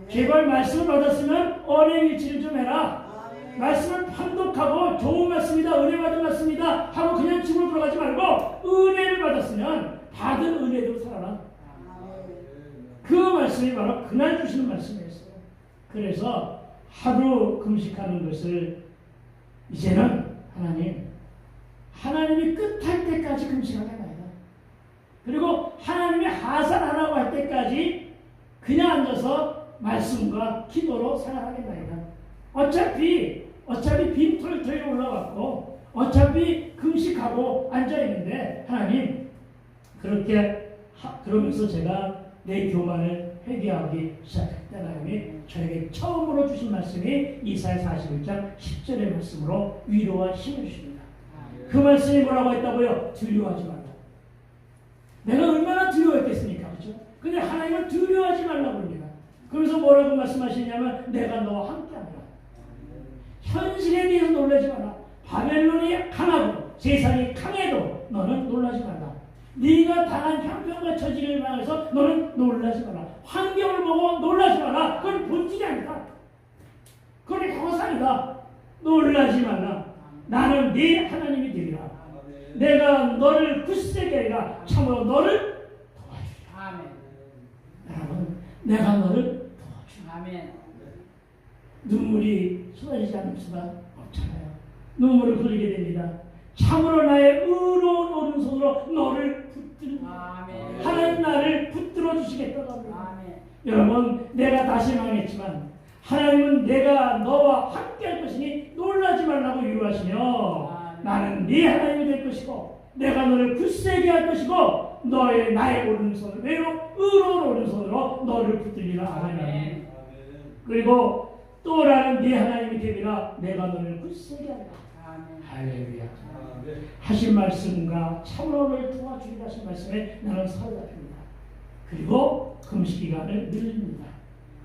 제발 말씀을 받았으면 언행일치를 좀 해라. 말씀을 판독하고 좋은 말씀이다, 은혜 받은 말씀이다 하고 그냥 집으로 들어가지 말고 은혜를 받았으면 받은 은혜대로 살아라. 그 말씀이 바로 그날 주시는 말씀이었어요. 그래서 하루 금식하는 것을 이제는 하나님이 끝할 때까지 금식하겠나이다. 그리고 하나님이 하산하라고 할 때까지 그냥 앉아서 말씀과 기도로 생활하겠나이다. 어차피 빈 털털이 올라왔고 어차피 금식하고 앉아있는데 하나님 그러면서 제가 내 교만을 회개하기 시작했다. 하나님이 저에게 처음으로 주신 말씀이 이사야 41장 10절의 말씀으로 위로와 힘을 주십니다. 그 말씀이 뭐라고 했다고요? 두려워하지 말라. 내가 얼마나 두려워했겠습니까? 그렇죠? 근데 하나님은 두려워하지 말라고 합니다. 그래서 뭐라고 말씀하시냐면 내가 너와 함께하리라. 현실에 대해서 놀라지 마라. 바벨론이 강하고 세상이 강해도 너는 놀라지 말라. 네가 당한 형편과 처지를 향해서 너는 놀라지 마라. 환경을 보고 놀라지 마라. 그건 본질이 아니다. 그건 허상이다. 놀라지 말라. 나는 네 하나님이 되리라. 내가 너를 굳세게 하리라. 참으로 너를 도와주리라. 아멘. 여러분, 내가 너를 도와주리라. 아멘. 눈물이 쏟아지지 않을 수가 없잖아요. 눈물을 흘리게 됩니다. 참으로 나의 의로운 오른손으로 너를 붙들라. 아멘. 하나님 나를 붙들어 주시겠다고 합니다. 아멘. 여러분, 내가 다시 말했지만 하나님은 내가 너와 함께 할 것이니 놀라지 말라고 위로하시며 나는 네 하나님이 될 것이고 내가 너를 굳세게 할 것이고 너의 나의 오른손을 의로운 오른손으로 너를 붙들리라. 아멘. 그리고 또 나는 네 하나님이 되리라. 내가 너를 굳세게 하리라. 할렐루야. 하신 말씀과 참으로를 도와주리라 하신 말씀에 나는 사로잡힙니다. 그리고 금식기간을 늘립니다.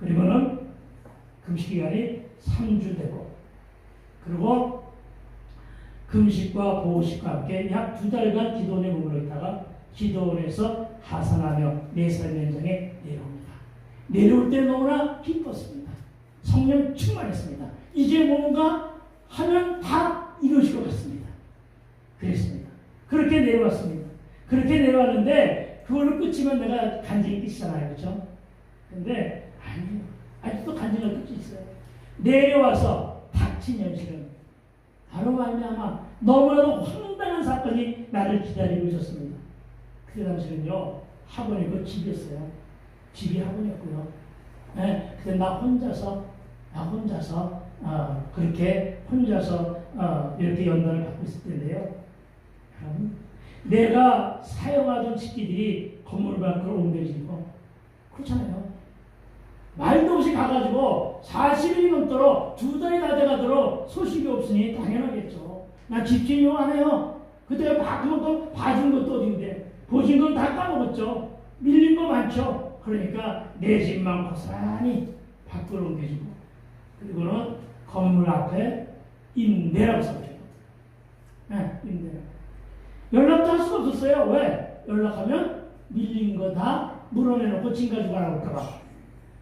그리고는 금식기간이 3주 되고 그리고 금식과 보호식과 함께 약 2달간 기도원에 머물러 있다가 기도원에서 하산하며 4살 연장에 내려옵니다. 내려올 때 너무나 기뻤습니다. 성령 충만했습니다. 이제 뭔가 하면 다 이루어질 것 같습니다. 그랬습니다. 그렇게 내려왔습니다. 그렇게 내려왔는데 그걸로 끝이면 내가 간증이 끝이잖아요. 그렇죠? 근데 아니에요. 아직도 간증할 끝이 있어요. 내려와서 닥친 현실은 바로 말미암아 너무나도 황당한 사건이 나를 기다리고 있었습니다. 그 당시는요, 학원이고 집이었어요. 집이 학원이었고요. 네, 그때 나 혼자서 그렇게 혼자서 이렇게 연단을 받고 있을 텐데요. 내가 사용하던 식기들이 건물 밖으로 옮겨지고 그렇잖아요. 말도 없이 가가지고 40일이 넘도록 2달이 다 돼가도록 소식이 없으니 당연하겠죠. 난 집주인용 안 해요. 그때 그것도 봐준 것도 어딘데 보신 건 다 까먹었죠. 밀린 거 많죠. 그러니까 내 집만 고스란히 밖으로 옮겨지고 그리고는 건물 앞에 임대라고 써줘요. 네, 임대라고. 연락도 할 수가 없었어요. 왜? 연락하면 밀린 거 다 물어내놓고 짐 가지고 가라고 할까봐.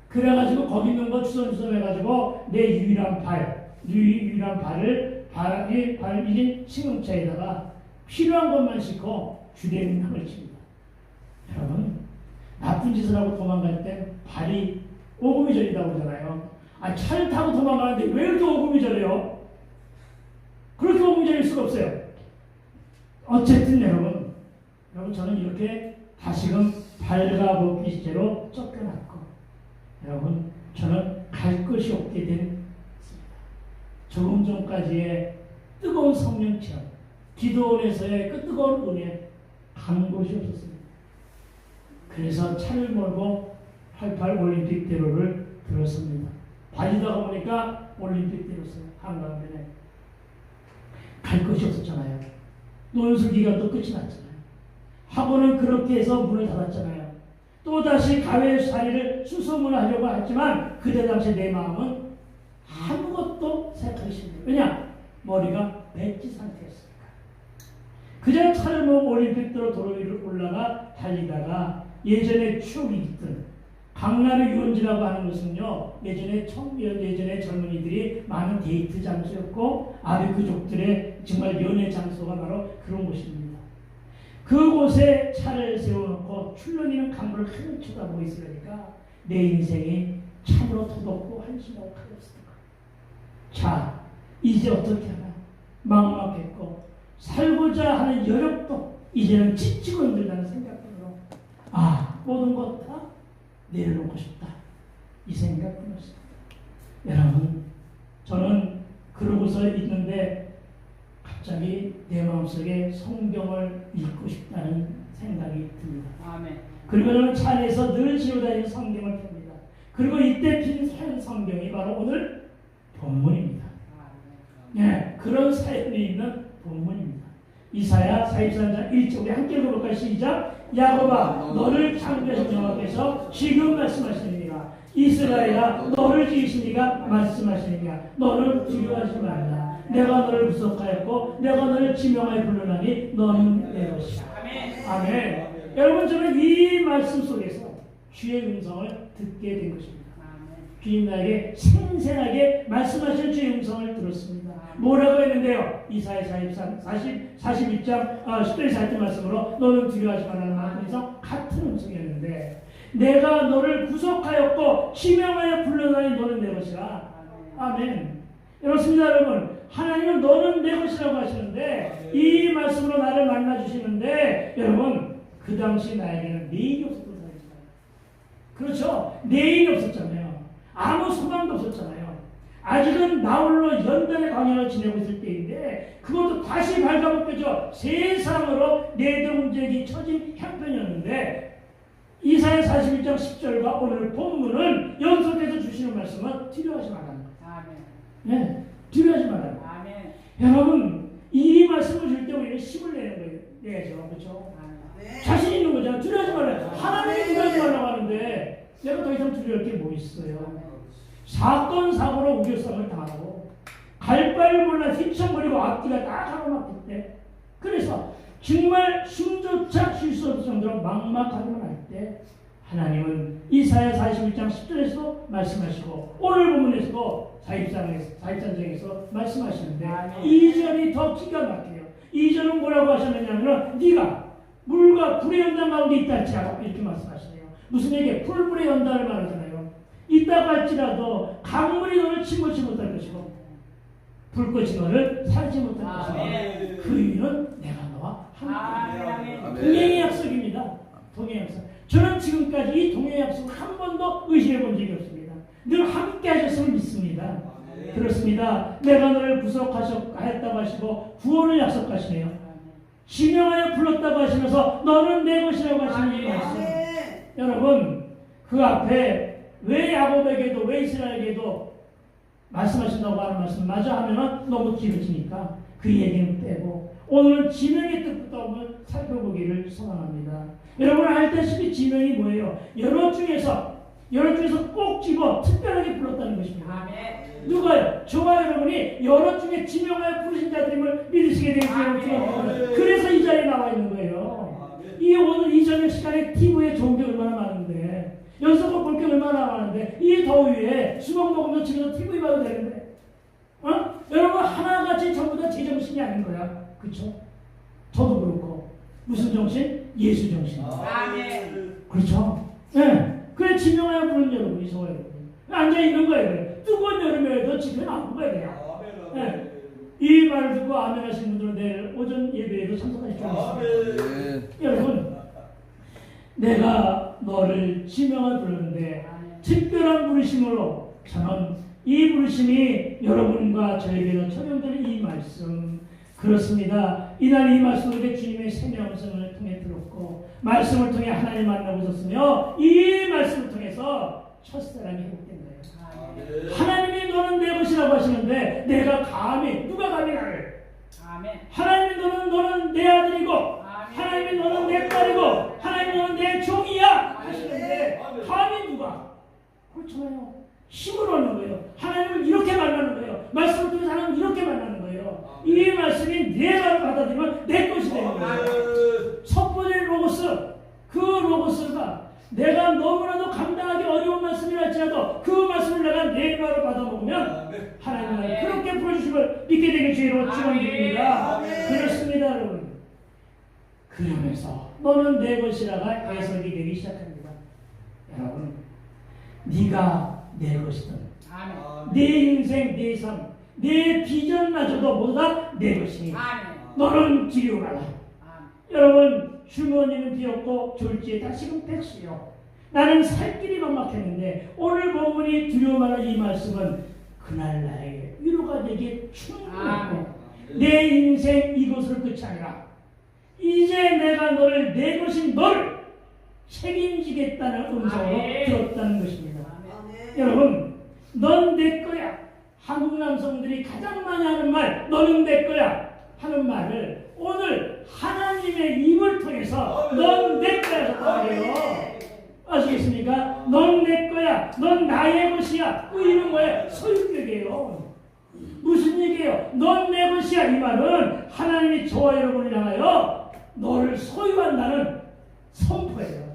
그래가지고 거기 있는 거 주섬주섬 해가지고 내 유일한 발을 발이 승용차에다가 필요한 것만 싣고 주행을 칩니다. 여러분, 나쁜 짓을 하고 도망갈 때 발이 오금이 저린다고 하잖아요. 차를 타고 도망가는데 왜 이렇게 오금이 저려요? 그렇게 오금이 저릴 수가 없어요. 어쨌든 여러분 저는 이렇게 다시금 발가벗기죄로 쫓겨났고 여러분 저는 갈 것이 없게 된 조금 전까지의 뜨거운 성령 체험, 기도원에서의 그 뜨거운 은혜 간 곳이 없었습니다. 그래서 차를 몰고 88 올림픽대로를 들었습니다. 달리다가 보니까 올림픽대로였어요. 한강변에. 갈 것이 없었잖아요. 노연수 기간도 끝이 났잖아요. 학원은 그렇게 해서 문을 닫았잖아요. 또다시 가외 자리를 수소문하려고 했지만 그때 당시 내 마음은 아무것도 생각하기 싫네요. 왜냐? 머리가 백지 상태였으니까. 그냥 차를 몰고 올림픽대로 도로 위를 올라가 달리다가 예전에 추억이 있던 강남의 유원지라고 하는 것은요, 예전에 젊은이들이 많은 데이트 장소였고 아베크족들의 정말 연애 장소가 바로 그런 곳입니다. 그곳에 차를 세워놓고 출렁이는 강물을 하늘 쳐다보고 있으니까 내 인생이 참으로 더덥고 한심하고 가렸습니다. 자, 이제 어떻게 하나 막막했고 살고자 하는 여력도 이제는 지치고 힘들다는 생각으로 모든 것 다 내려놓고 싶다. 이 생각 들었습니다. 여러분, 저는 그러고서 있는데 갑자기 내 마음속에 성경을 읽고 싶다는 생각이 듭니다. 아멘. 그리고 저는 차 안에서 늘 지어다니는 성경을 봅니다. 그리고 이때 핀 성경이 바로 오늘 본문입니다. 네, 그런 사연이 있는 본문입니다. 이사야 44장 1절 우리 함께 읽어볼까요? 시작. 야곱아 너를 창조하신 여호와께서 지금 말씀하시느니라. 이스라엘아 너를 지으신 이가 말씀하시느니라. 너는 두려워하지 말라. 내가 너를 구속하였고 내가 너를 지명하여 불러나니 너는 내 것이야. 아멘. 여러분 저는 이 말씀 속에서 주의 음성을 듣게 된 것입니다. 주님 나에게 생생하게 말씀하신 주의 음성을 들었습니다. 뭐라고 했는데요? 이사야 42장 10절에서 할 때 말씀으로 너는 두려워하지 말라는 말씀에서 같은 음성이었는데 내가 너를 구속하였고 지명하여 불러나니 너는 내 것이라. 아멘. 그렇습니다 여러분. 하나님은 너는 내 것이라고 하시는데 이 말씀으로 나를 만나주시는데 여러분 그 당시 나에게는 내일이 없었던 사람입니다. 그렇죠? 내일이 없었잖아요. 아무 소망도 없었잖아요. 아직은 나홀로 연단의 광야를 지내고 있을 때인데 그것도 다시 발가벗겨져 세상으로 내동적이 처진 형편이었는데 이사야 41장 10절과 오늘 본문은 연속해서 주시는 말씀은 두려워하지 말라는 거예요. 네, 두려워하지 말라는 거예요. 여러분 이 말씀을 줄 때 우리는 힘을 내는 거예요. 내야죠. 그렇죠? 자신 있는 거잖아요. 두려워하지 말라요. 하나님이 두려워하지 말라고 하는데 내가 더 이상 두려울 게 뭐 있어요. 사건 사고로 우겨쌈을 당하고 갈 바를 몰라 휘청거리고 앞뒤가 다 가로막힐 때 그래서 정말 숨조차 쉴 수 없을 정도로 막막하기만 할 때 하나님은 이사야 41장 10절에서도 말씀하시고 오늘 본문에서도 44장에서 말씀하시는데 이 절이 더 기가 막혀요. 이 절은 뭐라고 하셨느냐면 네가 물과 불의 연단 가운데 있다 할지라도 이렇게 말씀하시네요. 무슨 얘기예요? 불불의 연단을 말하잖아요. 있다고 할지라도 강물이 너를 침몰치 못할 것이고 불꽃이 너를 살지 못할 것이고 그 이유는 내가 너와 함께. 동행의 약속입니다. 동행의 약속. 저는 지금까지 이 동행의 약속을 한 번도 의심해 본 적이 없습니다. 늘 함께 하셨음을 믿습니다. 그렇습니다. 내가 너를 구속하였다고 하시고 구원을 약속하시네요. 지명하여 불렀다고 하시면서 너는 내 것이라고 하시는 이 말씀. 여러분 그 앞에 왜 야곱에게도 왜 이스라엘에게도 말씀하신다고 하는 말씀 마저 하면은 너무 길어지니까 그 얘기는 빼고 오늘은 지명의 뜻부터 한번 살펴보기를 소망합니다. 여러분 알다시피 지명이 뭐예요? 여러 중에서 꼭 집어 특별하게 불렀다는 것입니다. 누가요? 저와 여러분이 여러 중에 지명하여 부르신 자들임을 믿으시게 되겠어요. 그래서 이 자리에 나와 있는 거예요. 이 오늘 이 저녁 시간에 TV에 좋은 게 얼마나 많은데 연속으로 볼 게 얼마나 많은데 이 더위에 수박 먹으면 집에서 TV 봐도 되는데 여러분 하나같이 전부 다 제정신이 아닌 거야. 그렇죠? 저도 그렇고 무슨 정신? 예수 정신. 그렇죠? 네. 그래 지명하여 부르는 여러분이 저와 여러분 앉아있는 거예요. 뜨거운 여름에도 집에 나온 거예요. 네. 이 말을 듣고 아멘 하시는 분들은 내일 오전 예배에도 참석하실 줄 믿습니다. 여러분 내가 너를 지명을 부르는데 특별한 부르심으로 저는 이 부르심이 여러분과 저에게도 적용되는 이 말씀 그렇습니다. 이날 이 말씀을 주님의 생명성을 통해 들었고 말씀을 통해 하나님 만나고 있었으며 이 말씀을 통해서 첫사랑이 회복된 거예요. 하나님이 너는 내 것이라고 하시는데 내가 감히 누가 감히 나를 하나님이 너는 내 아들이고 하나님이 너는 내 딸이고 하나님이 너는 내 종이야 하시는데 감히 누가 그렇잖아요. 힘으로 하는 거예요. 하나님을 이렇게 만나는 거예요. 말씀을 통해서 하나님을 이렇게 만나는 거예요. 이 말씀이 내가 받아들이면 내 것이 되는 거예요. 첫 번째 로고스 그 로고스가 내가 너무나도 감당하기 어려운 말씀이라 할지라도 그 말씀을 내가 내 마음으로 받아먹으면 하나님은 그렇게 풀어주심을 믿게 되길 주의로 축원드립니다. 그렇습니다 여러분. 그러면서 너는 내 것이라가 해석이 되기 시작합니다. 여러분 네가 내 것이든 내 인생 내 삶 내 비전마저도 모두 다 내 것이니 너는 두려워 말라. 여러분 주머니는 비었고 졸지에 다시금 백수요. 나는 살 길이 막막했는데 오늘 본문이 두려워 말라 이 말씀은 그날 나에게 위로가 되기에 충분하고 내 인생 이것을 끝이 아니라 이제 내가 너를 내 것인 너를 책임지겠다는 음성으로 들었다는 것입니다. 여러분, 넌 내 거야. 한국 남성들이 가장 많이 하는 말, 너는 내 거야 하는 말을 오늘 하나님의 입을 통해서 넌 내 거야 해요. 아시겠습니까? 넌 내 거야. 넌 나의 것이야. 그 이런 거에 소유격이에요. 무슨 얘기예요? 넌 내 것이야. 이 말은 하나님이 저와 여러분을 향하여 너를 소유한다는 선포예요.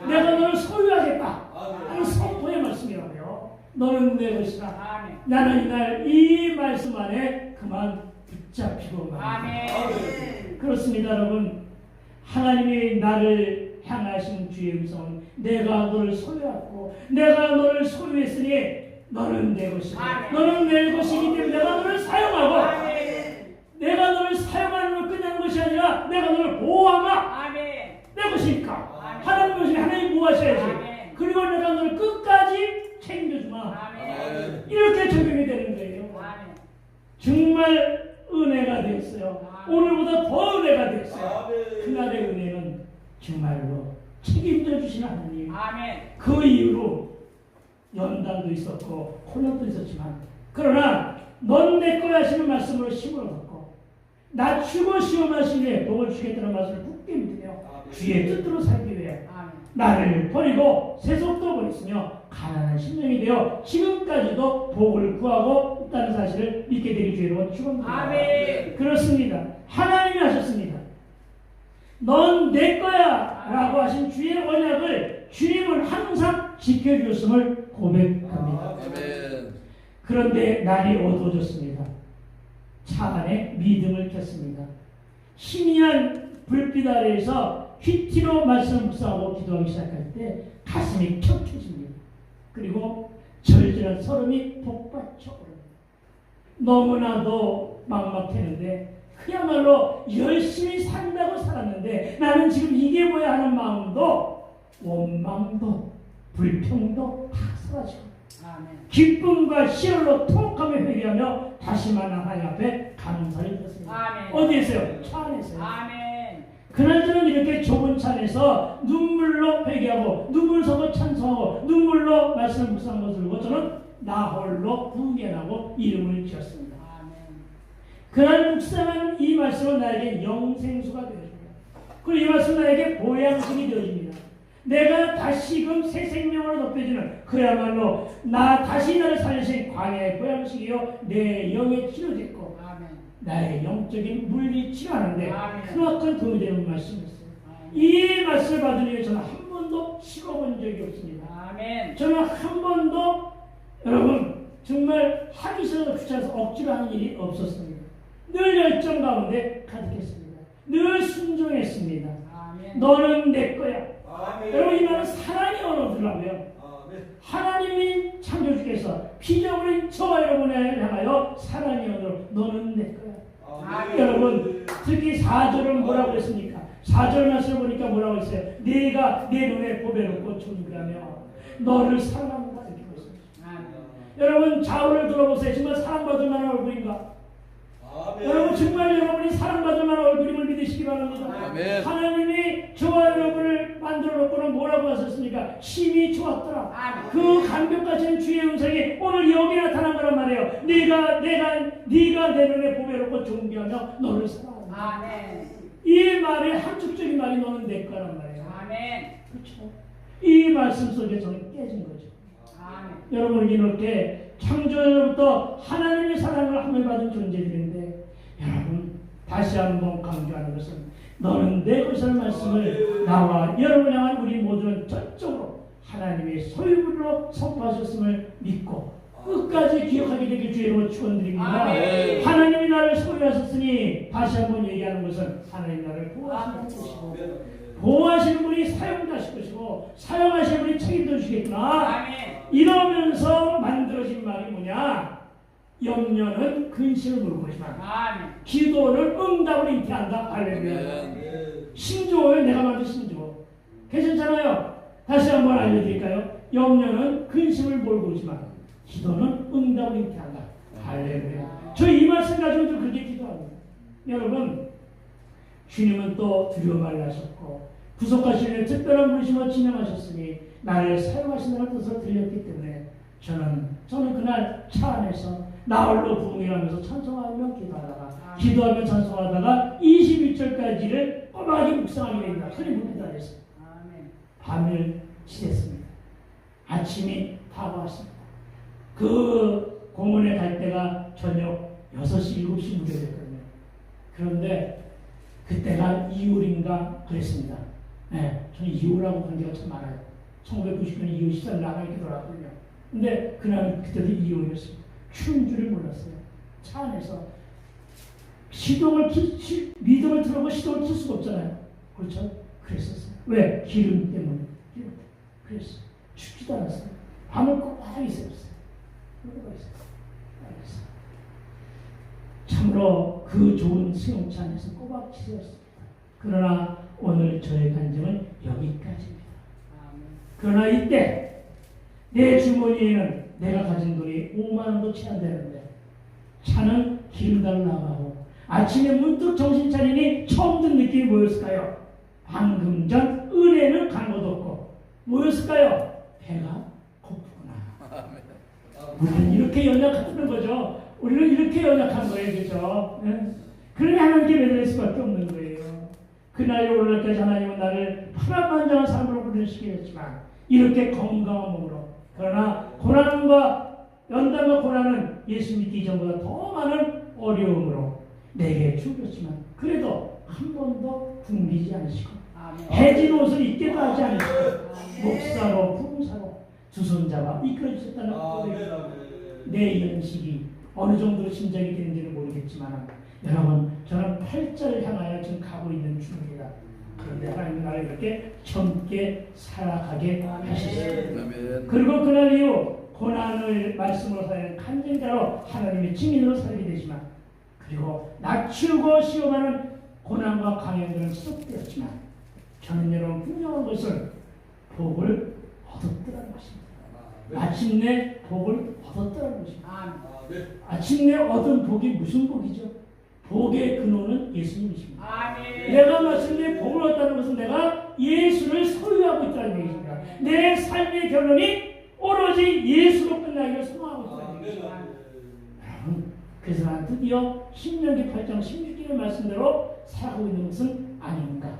내가 너를 소유하겠다 하는 선포의 말씀이라고요. 너는 내 것이다. 나는 이날 이 말씀 안에 그만 붙잡히고 말입니다. 그렇습니다, 여러분. 하나님이 나를 향하신 주의 음성은 내가 너를 소유하고 내가 너를 소유했으니 너는 내 것이다. 너는 내 것이기 때문에 내가 너를 사용하고 내가 너를 사용하는 걸 끝내는 것이 아니라 내가 너를 보호하마. 내 것이니까. 하나님 것이 하나님 보호하셔야지. 그리고 내가 너를 끝까지 책임져주마. 이렇게 적용이 되는 거예요. 정말 은혜가 되었어요. 오늘보다 더 은혜가 되었어요. 그날의 은혜는 정말로 책임져 주시는 하나님. 그 이후로 연단도 있었고 혼란도 있었지만 그러나 넌 내 거야 하시는 말씀으로 힘을 얻고 낮추고 시험하시기에 복을 주겠다는 말씀을 굳게 믿으며 주의 뜻대로 살기 위해 나를 버리고 세속도 버렸으며 가난한 심령이 되어 지금까지도 복을 구하고 있다는 사실을 믿게 되기 주의로 축원합니다. 그렇습니다. 하나님이 하셨습니다. 넌 내 거야 라고 하신 주의 언약을 주님은 항상 지켜주셨음을 고백합니다. 그런데 날이 어두워졌습니다. 차 안에 믿음을 켰습니다. 희미한 불빛 아래에서 휘티로 말씀을 묵상하고 기도하기 시작할 때 가슴이 켜켜집니다. 그리고 절절한 설움이 복받쳐 오릅니다. 너무나도 막막했는데 그야말로 열심히 산다고 살았는데 나는 지금 이게 뭐야 하는 마음도 원망도 불평도 다 사라지고 기쁨과 희열로 통곡하며 회개하며 다시 만난 하나님 앞에 감사를 드렸습니다. 어디에서요? 차 안에서요. 그날 저는 이렇게 좁은 차 안에서 눈물로 회개하고 눈물 섞어 찬송하고 눈물로 말씀을 묵상하고 들고 저는 나 홀로 분개하고 이름을 지었습니다. 그날 묵상한 이 말씀은 나에게 영생수가 되어집니다. 그리고 이 말씀은 나에게 보양식이 되어집니다. 내가 다시금 새 생명으로 덮여지는 그야말로 나 다시 나를 살리신 광야의 보양식이요 내 영의 치료됐고 나의 영적인 물리 치료하는데 그만큼 도움이 되는 말씀이었어요. 이 말씀을 받은 이후에 저는 한 번도 식어본 적이 없습니다. 저는 한 번도 여러분 정말 하기 싫어서 귀찮아서 억지로 하는 일이 없었습니다. 늘 열정 가운데 가득했습니다. 늘 순종했습니다. 너는 내 거야. 여러분 이 말은 사랑의 언어더라고요. 하나님이 창조주께서 피조물인 저와 여러분을 향하여 사랑의 언어로 너는 내 거야. 여러분 특히 4절은 뭐라고 했습니까? 4절 말씀을 보니까 뭐라고 했어요? 네가 내 눈에 보배롭고 존귀하며 너를 사랑한다 이렇게 했습니다. 여러분 좌우를 들어보세요. 정말 사랑받을 만한 얼굴인가? 여러분 정말 여러분이 사랑받을 만한 얼굴임을 믿으시기 바랍니다. 하나님이 저와 여러분을 만들어 놓고는 뭐라고 하셨습니까? 힘이 좋았더라. 그 감격까지는 주의 음성이 오늘 여기 나타난 거란 말이에요. 네가 내 눈에 보배롭고 존귀하며 너를 사랑한다. 이 말의 함축적인 말이 너는 내 거란 말이에요. 그렇죠? 이 말씀 속에 저는 깨진 거죠. 여러분 이렇게 창조로부터 하나님의 사랑을 함을 받은 존재들인데 여러분 다시 한번 강조하는 것은 너는 내 것이라는 말씀을 나와 여러분 향한 우리 모두는 전적으로 하나님의 소유물로 선포하셨음을 믿고 끝까지 기억하게 되길 주의로 축원드립니다. 하나님이 나를 소유하셨으니 다시 한번 얘기하는 것은 하나님이 나를 보호하시는 것이고 보호하시는 분이 사용하실 것이고 사용하시는 분이 책임져 주시겠구나. 이러면서 만들어진 말이 뭐냐? 염려는 근심을 물을 것이다. 기도는 응답을 잉태한다. 할렐루야. 신조어예요. 내가 만든 신조어. 괜찮잖아요. 다시 한번 알려드릴까요? 염려는 근심을 몰고 오지만 기도는 응답을 잉태한다. 할렐루야. 저 이 말씀 가지고 좀 그렇게 기도합니다. 여러분 주님은 또 두려워 말라셨고 구속하시는 특별한 부르심을 진행하셨으니 나를 사용하신다는 뜻을 들렸기 때문에 저는 그날 차 안에서 나홀로 부흥하면서 찬송하며 기도하며 찬송하다가 21절까지를 꼬박이 묵상하게 됩니다. 흔히 묵기도 했어요. 밤을 지냈습니다. 아침이 다가왔습니다. 그 공원에 갈 때가 저녁 6시, 7시 무렵이었거든요. 그런데 그때가 2월인가 그랬습니다. 네, 저는 2월하고 관계가 참 많아요. 1999년 2월 14일 나가게 돌아왔거든요. 근데 그때도 2월이었습니다. 추운 줄을 몰랐어요. 차 안에서 미동을 틀어고 시동을 킬 수가 없잖아요. 그렇죠? 그랬었어요. 왜? 기름 때문에. 그랬어요. 춥지도 않았어요. 밤을 꼬박 있었어요. 참으로 그 좋은 수용차 안에서 꼬박 지냈습니다. 그러나 오늘 저의 간증은 여기까지입니다. 그러나 이때 내 주머니에는 내가 가진 돈이 5만 원도 채 안 되는데 차는 기름 달러 나가고 아침에 문득 정신 차리니 처음 든 느낌이 뭐였을까요? 방금 전 은혜는 간 것도 없고 뭐였을까요? 배가 고프구나. 우리는 이렇게 연약하다는 거죠. 우리는 이렇게 연약한 거예요. 그죠? 네? 그러니 하나님께 매달릴 수밖에 없는 거예요. 그날이 오늘날까지 하나님은 나를 파란만장한 삶으로 부르시겠지만 이렇게 건강한 몸으로 그러나 고난과 연단과 고난은 예수 믿기 전보다 더 많은 어려움으로 내게 주셨지만 그래도 한 번도 굶기지 않으시고 해진 옷을 입게도 하지 않으시고 목사로 품사로 두 손잡아 이끌어주셨다는 내 연식이 어느 정도로 심정이 되는지는 모르겠지만 여러분 저는 8절을 향하여 지금 가고 있는 중입니다. 그런데 하나님은 나를 이렇게 젊게 살아가게 하셨습니다. 그리고 그날 이후 고난을 말씀으로 사는 간증자로 하나님의 증인으로 살게 되지만 그리고 낮추고 시험하는 고난과 강연들은 지속되었지만 저는 여러분 분명한 것은 복을 얻었더라는 것입니다. 마침내 복을 얻었더라는 것입니다. 아침내 얻은 복이 무슨 복이죠? 복의 근원은 예수님이십니다. 내가 마침내 복을 얻었다는 것은 내가 예수를 소유하고 있다는 얘기입니다. 내 삶의 결론이 오로지 예수로 끝나기를 소망하고 있다는 얘기입니다. 여러분, 그래서 난 드디어 신명기 8장 16절의 말씀대로 살아가고 있는 것은 아닌가.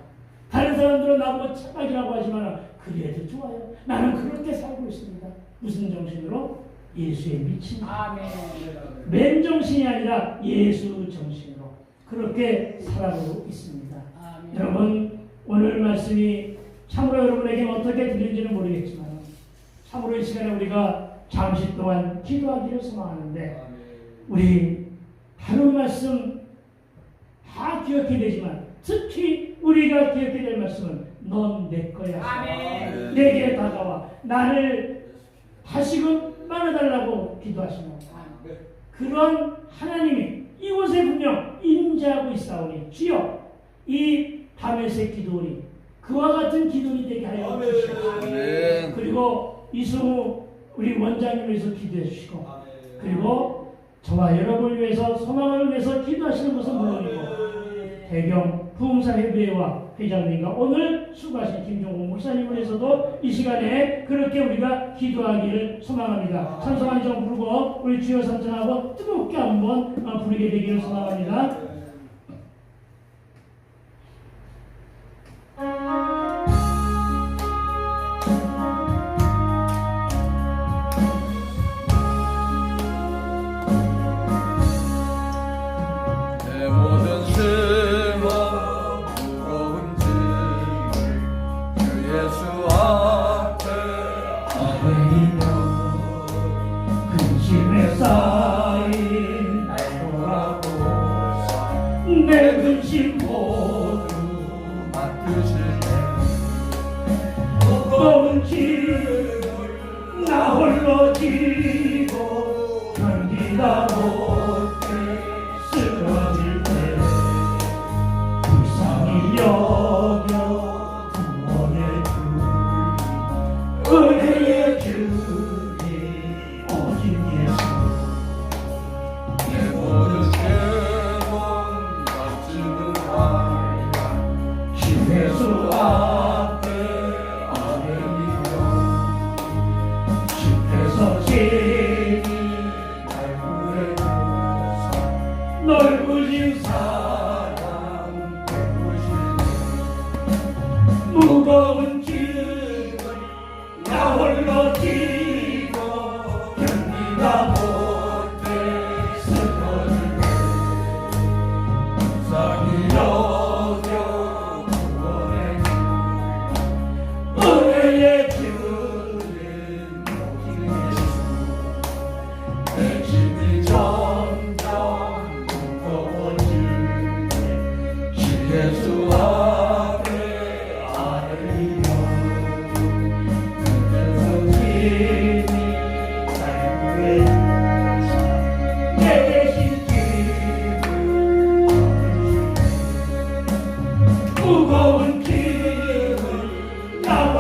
다른 사람들은 나보고 착각이라고 하지만 그래도 좋아요. 나는 그렇게 살고 있습니다. 무슨 정신으로? 예수에 미친 맨정신이 아니라 예수 정신으로 그렇게 살아가고 있습니다. 여러분 오늘 말씀이 참으로 여러분에게 어떻게 들린지는 모르겠지만 참으로 이 시간에 우리가 잠시 동안 기도하기를 소망하는데 우리 다른 말씀 다 기억해야 되지만 특히 우리가 기억해야 될 말씀은 넌 내 거야. 내게 다가와 나를 다시금 만나달라고 기도하시는 그런 하나님이 이곳에 분명 임재하고 있사오니 주여 이 밤에새 기도니 그와 같은 기도니 되게 하여 주시옵소서. 그리고 이승우 우리 원장님을 위해서 기도해 주시고 그리고 저와 여러분을 위해서 소망을 위해서 기도하시는 것은 물론이고 대경 부흥사회부회와 회장님과 오늘 수고하신 김종국 목사님을 위해서도 이 시간에 그렇게 우리가 기도하기를 소망합니다. 찬송한 좀 부르고 우리 주여 삼천하고 뜨겁게 한번 부르게 되기를 소망합니다. 내 근심 모두 맡으시네 무거운 짐 나 홀로 지고 견디다 못해 쓰러질 때 불쌍히 여겨 구원의 주님 은혜의 주님 오직 예수 내 모든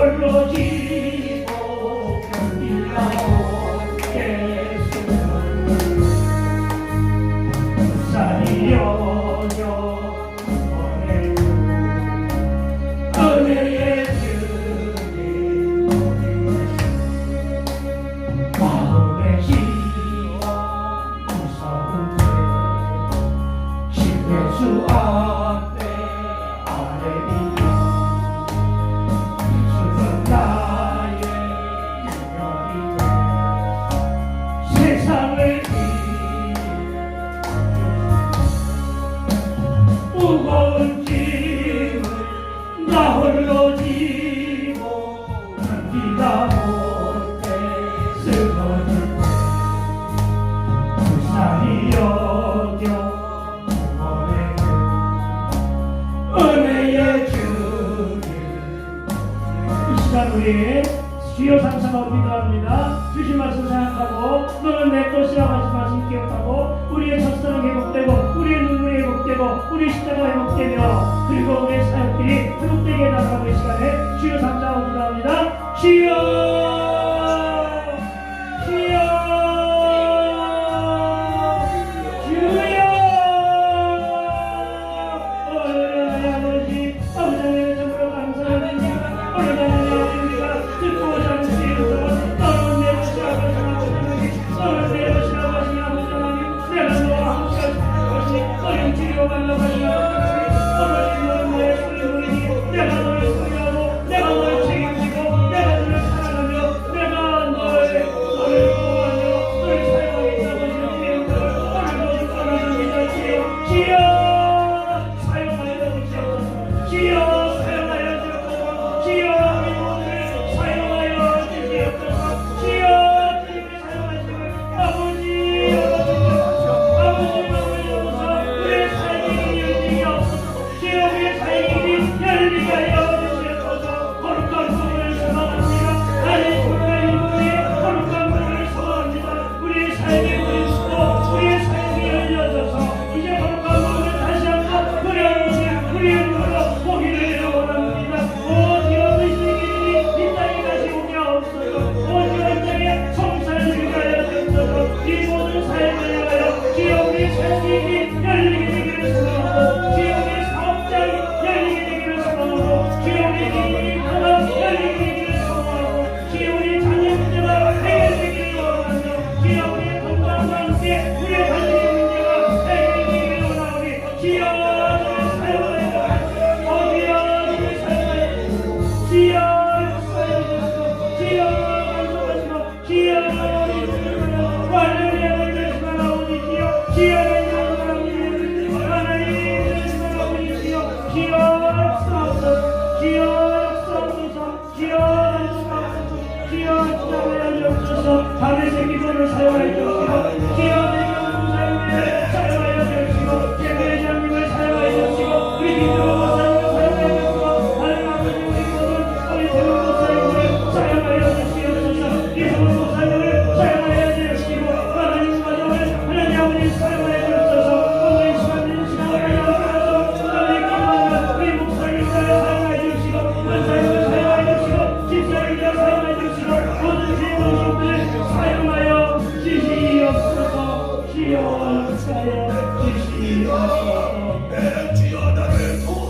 홀로 지고 견딜라고 깨수는 불쌍히 여겨 은혜의 주님 마음의 시와 무서운 죄 심해수 앞에 아래 있는 예수는 나의 능력이네 세상을 무거운 짐을 나 홀로 지고 견디다 못해 쓰러질 때 불쌍히 여겨 은혜의 주님 이 시간 우리 주여 상상하고 기도합니다. 주신 말씀 생각하고 너는 내 것이라고 하신 말씀 기억하고 우리의 첫사랑 회복되고 우리의 눈물이 회복되고 우리의 십자가 회복되며 그리고 우리의 사역들이 회복되게 해달라고 이 시간에 주여 상상하고 기도합니다. 주여 주여 주여 오늘 아버지 아버지 정말 감사합니다. 오늘 우리가 듣고 잠시도 너는 내 것이라고 하신 아버지 너는 내 것이라고 하신 아버지 하나님 내가 너와 함께 하신 것이 너를 치료받는 것이 아버지 너는 나의 소유물이니 내가 너를 소유하고 내가 너를 책임지고 내가 너를 사랑하며 내가 너를 구원하며 너를 사용하겠다고 하시는 내 영광을 오늘도 떠나는 믿어 주여 사용하여 주시옵소서 주여 사용하여 주옵소서 주여 우리 모두를 사용하여 주시옵소서 주여 주님을 사용하시는 아버지 우리의 삶이 열리게 없어서 주여 우리의 삶이 열리게 하여 주시옵소서 거룩한 부분을 소망합니다. 하나님 정말 이분의 거룩한 부분을 소망합니다. 우리의 삶이 그리스도 우리의 삶이 열려져서 이제 거룩한 부분을 다시 한번 우리의 눈으로 보기를 원합니다. 오직 의식이 이 땅에 다시 오게 하옵소서. 오직 이 땅에 성사를 위하여 주옵소서. 이 모든 삶을 위하여 주여 우리의 삶이 열리게 되기를 소망하고 주여 우리의 사업장이 열리게 되기를 소망하고 주여 우리의 기분이 하나 열리게 되기를 소망하고 주여 우리의 자녀 문제가 해결되기를 원하며 주여 우리의 건강과 함께 우리의 가정의 문제가 해결되기를 원하오니 주여 너를 사용하여 주여 너를 사용하여 주여 역사하여 주여 만족하시고 주여 우리 주님을 완전히 하여 주시면 나오니 주여 주여 하나님 주시면 나오니 주여 주여 역사하소서 주여 역사하소서 주여 만족하소서 주여 주장하여 주옵소서 밤에새 기도를 사용하여 주시고 주여 내 경우 사용을 사용하여 주시고 예배의 장님을 사용하여 주시고 우리 기도로 사용을 사용하여 주시고 하나님 아버지 우리 모든 우리 대원 목사님을 사용하여 주시옵소서 이성훈 목사님을 사용하여 주시고 하나님 가정을 하나님 아버지 사용하여 주옵소서 오늘 이 시간을 열어서 너희 기도하며 우리 목사님을 사용하여 주시고 원사님을 사용하여 주시고 집사님을 사용하여 주시고 모든 주님을 사용하여 주시옵소서 주여 역사하여 주시옵소서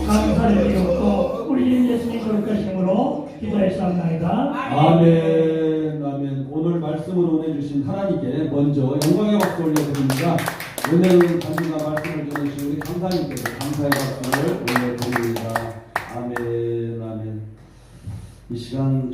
감사를 드렸고 우리 예수님 거룩하심으로 기도했사옵나이다. 아멘, 아멘. 오늘 말씀을 보내주신 하나님께 먼저 영광의 박수 올려드립니다. 오늘 단순한 말씀을 전해주신 우리 강사님께서 감사의 박수를 올려드립니다. 아멘, 아멘. 이 시간